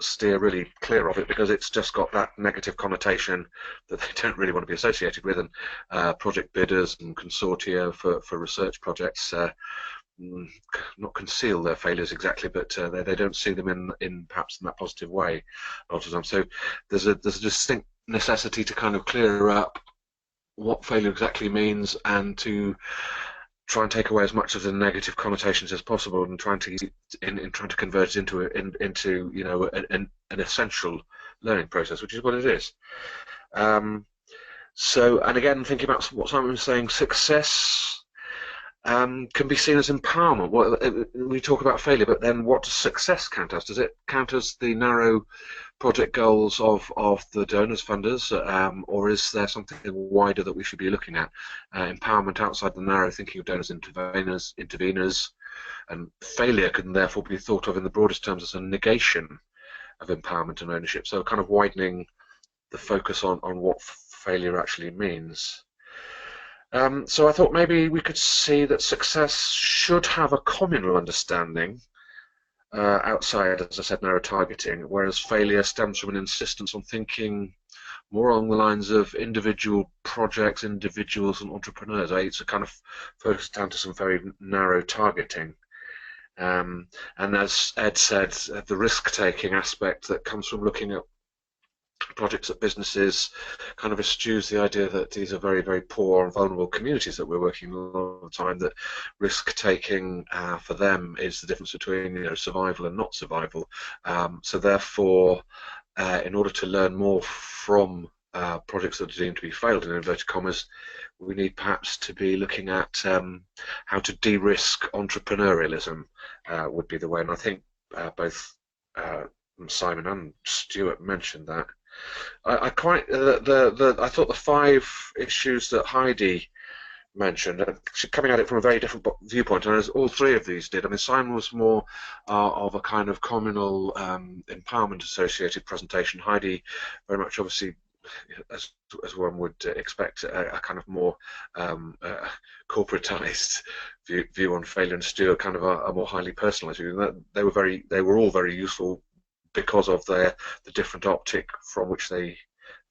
steer really clear of it, because it's just got that negative connotation that they don't really want to be associated with, and project bidders and consortia for research projects not conceal their failures exactly, but they don't see them in perhaps in that positive way a lot of times. So there's a distinct necessity to kind of clear up what failure exactly means, and to try and take away as much of the negative connotations as possible, and trying to convert it into you know an essential learning process, which is what it is. So, and again, thinking about what Simon was saying, success. can be seen as empowerment. We talk about failure, but then what does success count as? Does it count as the narrow project goals of the donors, funders, or is there something wider that we should be looking at? Empowerment outside the narrow thinking of donors, interveners, and failure can therefore be thought of in the broadest terms as a negation of empowerment and ownership. So kind of widening the focus on what failure actually means. So I thought maybe we could see that success should have a communal understanding outside, as I said, narrow targeting, whereas failure stems from an insistence on thinking more along the lines of individual projects, individuals and entrepreneurs. It's a kind of focus down to some very narrow targeting. And as Ed said, the risk-taking aspect that comes from looking at projects at businesses kind of eschews the idea that these are very, very poor and vulnerable communities that we're working with all the time, that risk-taking for them is the difference between survival and not survival. So therefore, in order to learn more from projects that are deemed to be failed, in inverted commas, we need perhaps to be looking at how to de-risk entrepreneurialism would be the way, and I think both Simon and Stuart mentioned that. I thought the 5 issues that Heidi mentioned, coming at it from a very different viewpoint, and as all 3 of these did. I mean, Simon was more of a kind of communal empowerment associated presentation. Heidi very much, obviously, as one would expect, a kind of more corporatized view on failure, and Stuart kind of a more highly personalized view. They were all very useful because of the different optic from which they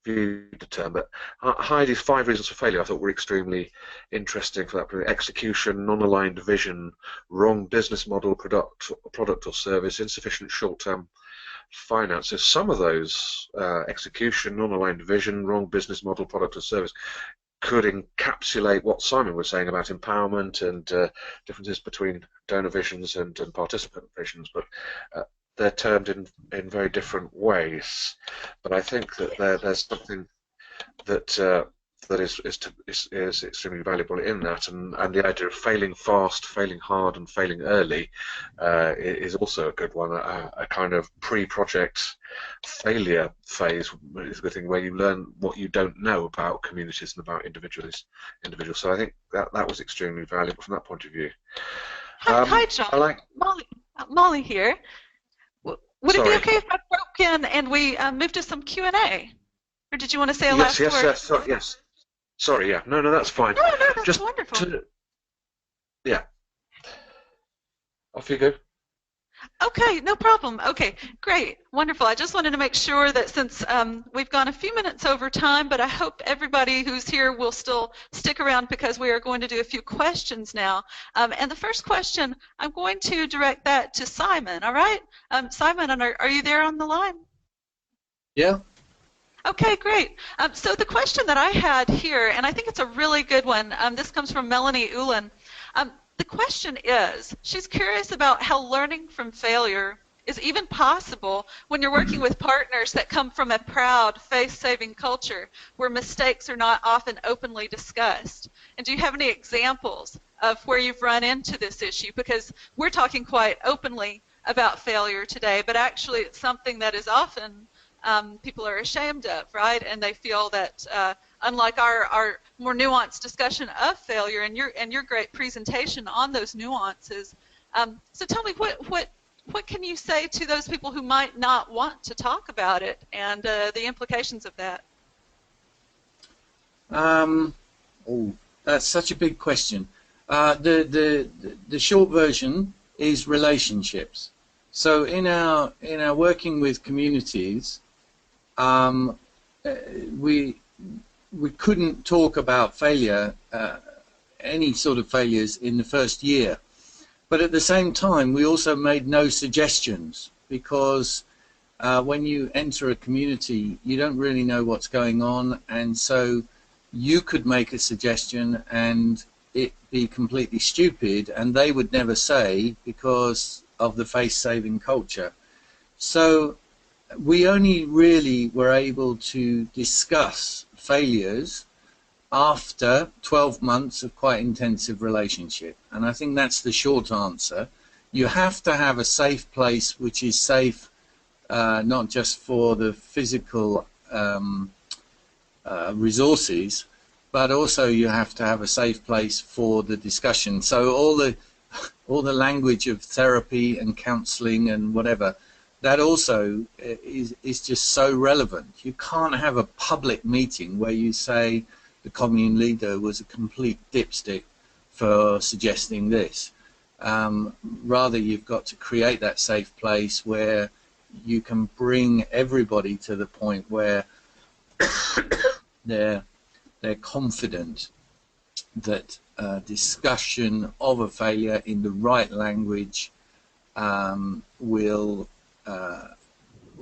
viewed the term. But Heidi's 5 reasons for failure I thought were extremely interesting for that. Execution, non-aligned vision, wrong business model, product or service, insufficient short-term finances. Some of those, execution, non-aligned vision, wrong business model, product or service, could encapsulate what Simon was saying about empowerment and differences between donor visions and participant visions, but they're termed in very different ways. But I think that there's something that is extremely valuable in that, and the idea of failing fast, failing hard, and failing early is also a good one. A kind of pre-project failure phase is the thing where you learn what you don't know about communities and about individuals. So I think that was extremely valuable from that point of view. Hi, John. Molly here. Would it be okay if I broke in and we moved to some Q&A? Or did you want to say a last word? Yes. Sorry, yeah. No, that's fine. No, that's just wonderful. Yeah. Off you go. Okay, no problem. Okay, great, wonderful. I just wanted to make sure that since we've gone a few minutes over time, but I hope everybody who's here will still stick around because we are going to do a few questions now. And the first question, I'm going to direct that to Simon, all right? Simon, are you there on the line? Yeah. Okay, great. So the question that I had here, and I think it's a really good one, this comes from Melanie Ulan. The question is, she's curious about how learning from failure is even possible when you're working with partners that come from a proud, faith-saving culture where mistakes are not often openly discussed. And do you have any examples of where you've run into this issue? Because we're talking quite openly about failure today, but actually it's something that is often people are ashamed of, right? And they feel that unlike our more nuanced discussion of failure and your great presentation on those nuances. So tell me, what can you say to those people who might not want to talk about it and the implications of that? That's such a big question. The short version is relationships. So in our working with communities, we couldn't talk about failure, any sort of failures in the first year. But at the same time, we also made no suggestions because when you enter a community, you don't really know what's going on, and so you could make a suggestion and it be completely stupid, and they would never say because of the face-saving culture. So we only really were able to discuss failures after 12 months of quite intensive relationship. And I think that's the short answer. You have to have a safe place which is safe not just for the physical resources, but also you have to have a safe place for the discussion. So all the language of therapy and counseling and whatever, that also is just so relevant. You can't have a public meeting where you say the commune leader was a complete dipstick for suggesting this. Rather, you've got to create that safe place where you can bring everybody to the point where they're confident that discussion of a failure in the right language will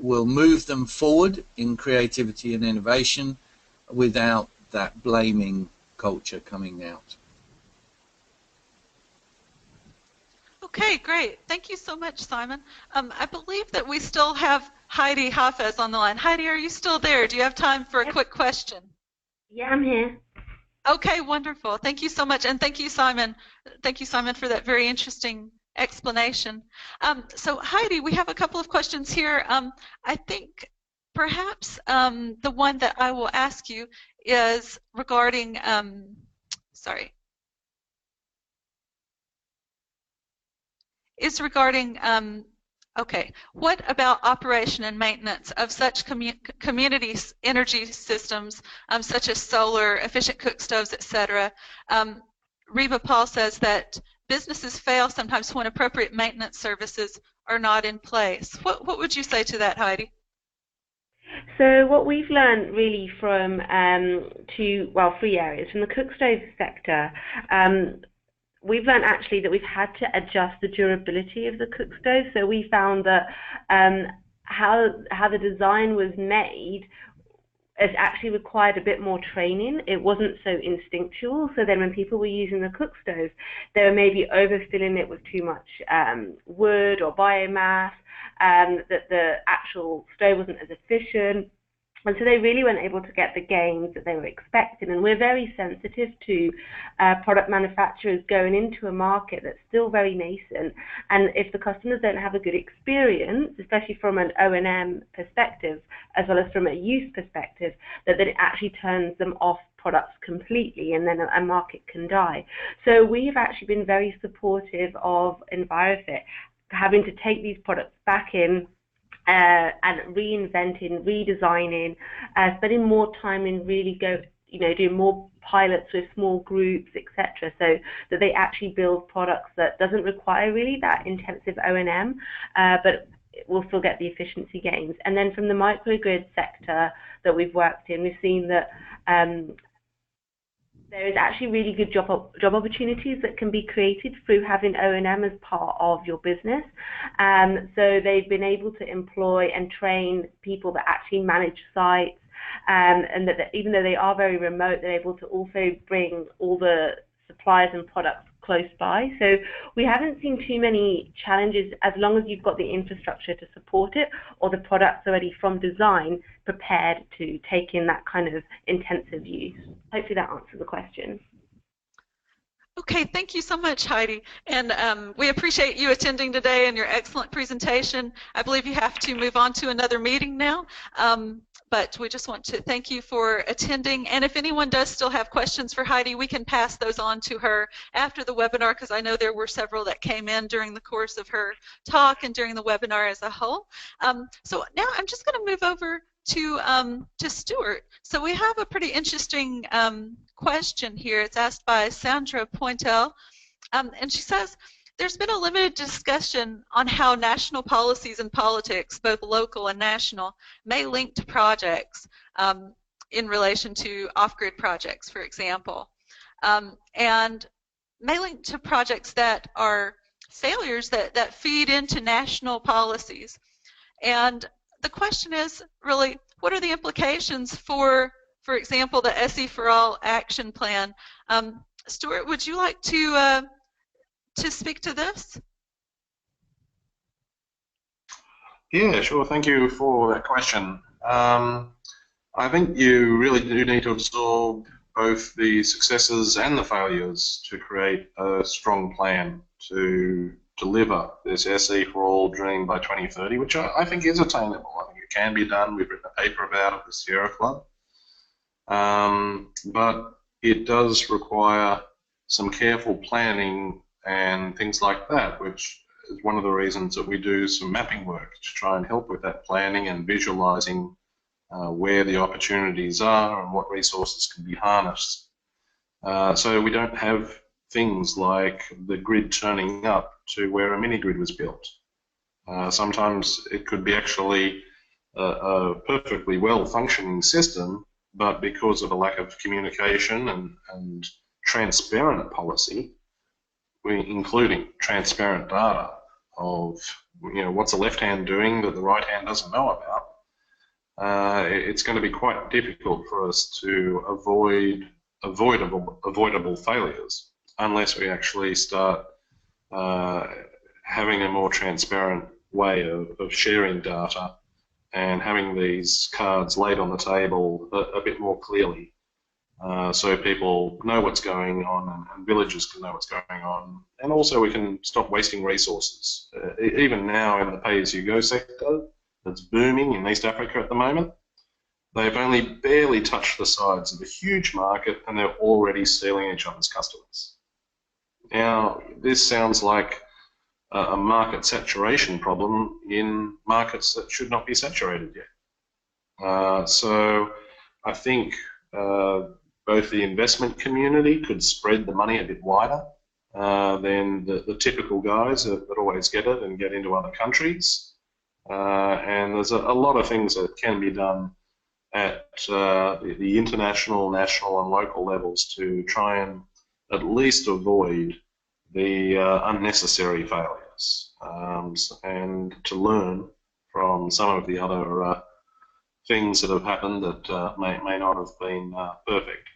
move them forward in creativity and innovation without that blaming culture coming out. Okay, great. Thank you so much, Simon. I believe that we still have Heidi Hafez on the line. Heidi, are you still there? Do you have time for a quick question? Yeah, I'm here. Okay, wonderful. Thank you so much, and thank you, Simon. Thank you, Simon, for that very interesting explanation. So, Heidi, we have a couple of questions here. I think perhaps the one that I will ask you is regarding, okay, what about operation and maintenance of such community energy systems, such as solar, efficient cook stoves, etc.? Reba Paul says that businesses fail sometimes when appropriate maintenance services are not in place. What would you say to that, Heidi? So what we've learned really from three areas. From the cook stove sector, we've learned actually that we've had to adjust the durability of the cook stove. So we found that how the design was made has actually required a bit more training. It wasn't so instinctual. So then when people were using the cook stove, they were maybe overfilling it with too much wood or biomass, that the actual stove wasn't as efficient. And so they really weren't able to get the gains that they were expecting. And we're very sensitive to product manufacturers going into a market that's still very nascent. And if the customers don't have a good experience, especially from an O&M perspective, as well as from a use perspective, that it actually turns them off products completely, and then a market can die. So we've actually been very supportive of EnviroFit having to take these products back in and reinventing, redesigning, spending more time in really doing more pilots with small groups, etc., so that they actually build products that doesn't require really that intensive O&M, but will still get the efficiency gains. And then from the microgrid sector that we've worked in, we've seen that there is actually really good job opportunities that can be created through having O&M as part of your business. So they've been able to employ and train people that actually manage sites, and that even though they are very remote, they're able to also bring all the suppliers and products close by. So we haven't seen too many challenges as long as you've got the infrastructure to support it, or the products already from design prepared to take in that kind of intensive use. Hopefully that answers the question. Okay, thank you so much, Heidi. And we appreciate you attending today and your excellent presentation. I believe you have to move on to another meeting now, but we just want to thank you for attending. And if anyone does still have questions for Heidi, we can pass those on to her after the webinar, because I know there were several that came in during the course of her talk and during the webinar as a whole. So now I'm just going to move over to Stuart. So we have a pretty interesting question here. It's asked by Sandra Pointel, and she says, there's been a limited discussion on how national policies and politics, both local and national, may link to projects in relation to off-grid projects, for example, and may link to projects that are failures that feed into national policies. And the question is really, what are the implications for example, the SE for All action plan? Stuart, would you like to speak to this? Yeah, sure. Thank you for that question. I think you really do need to absorb both the successes and the failures to create a strong plan to deliver this SE for all dream by 2030, which I think is attainable. I think it can be done. We've written a paper about it at the Sierra Club. But it does require some careful planning and things like that, which is one of the reasons that we do some mapping work to try and help with that planning and visualizing where the opportunities are and what resources can be harnessed. So we don't have things like the grid turning up to where a mini grid was built. Sometimes it could be actually a perfectly well functioning system, but because of a lack of communication and transparent policy, including transparent data of what's the left hand doing that the right hand doesn't know about, it's going to be quite difficult for us to avoid avoidable failures unless we actually start having a more transparent way of sharing data and having these cards laid on the table a bit more clearly, so people know what's going on and villages can know what's going on, and also we can stop wasting resources. Even now in the pay-as-you-go sector that's booming in East Africa at the moment, they've only barely touched the sides of a huge market and they're already stealing each other's customers. Now, this sounds like a market saturation problem in markets that should not be saturated yet. So I think both the investment community could spread the money a bit wider than the typical guys that always get it and get into other countries. And there's a lot of things that can be done at the international, national and local levels to try and at least avoid the unnecessary failures and to learn from some of the other things that have happened that may not have been perfect.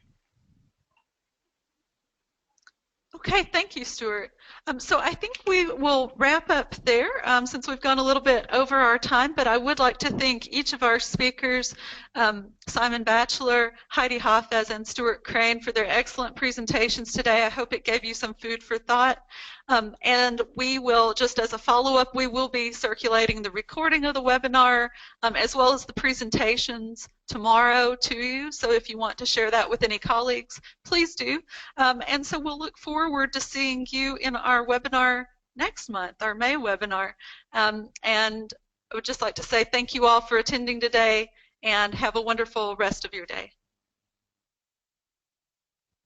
Okay, thank you, Stuart. So I think we will wrap up there since we've gone a little bit over our time, but I would like to thank each of our speakers, Simon Batchelor, Heidi Hafez, and Stuart Crane for their excellent presentations today. I hope it gave you some food for thought. And we will, just as a follow-up, we will be circulating the recording of the webinar as well as the presentations tomorrow to you. So if you want to share that with any colleagues, please do. And so we'll look forward to seeing you in our webinar next month, our May webinar. And I would just like to say thank you all for attending today and have a wonderful rest of your day.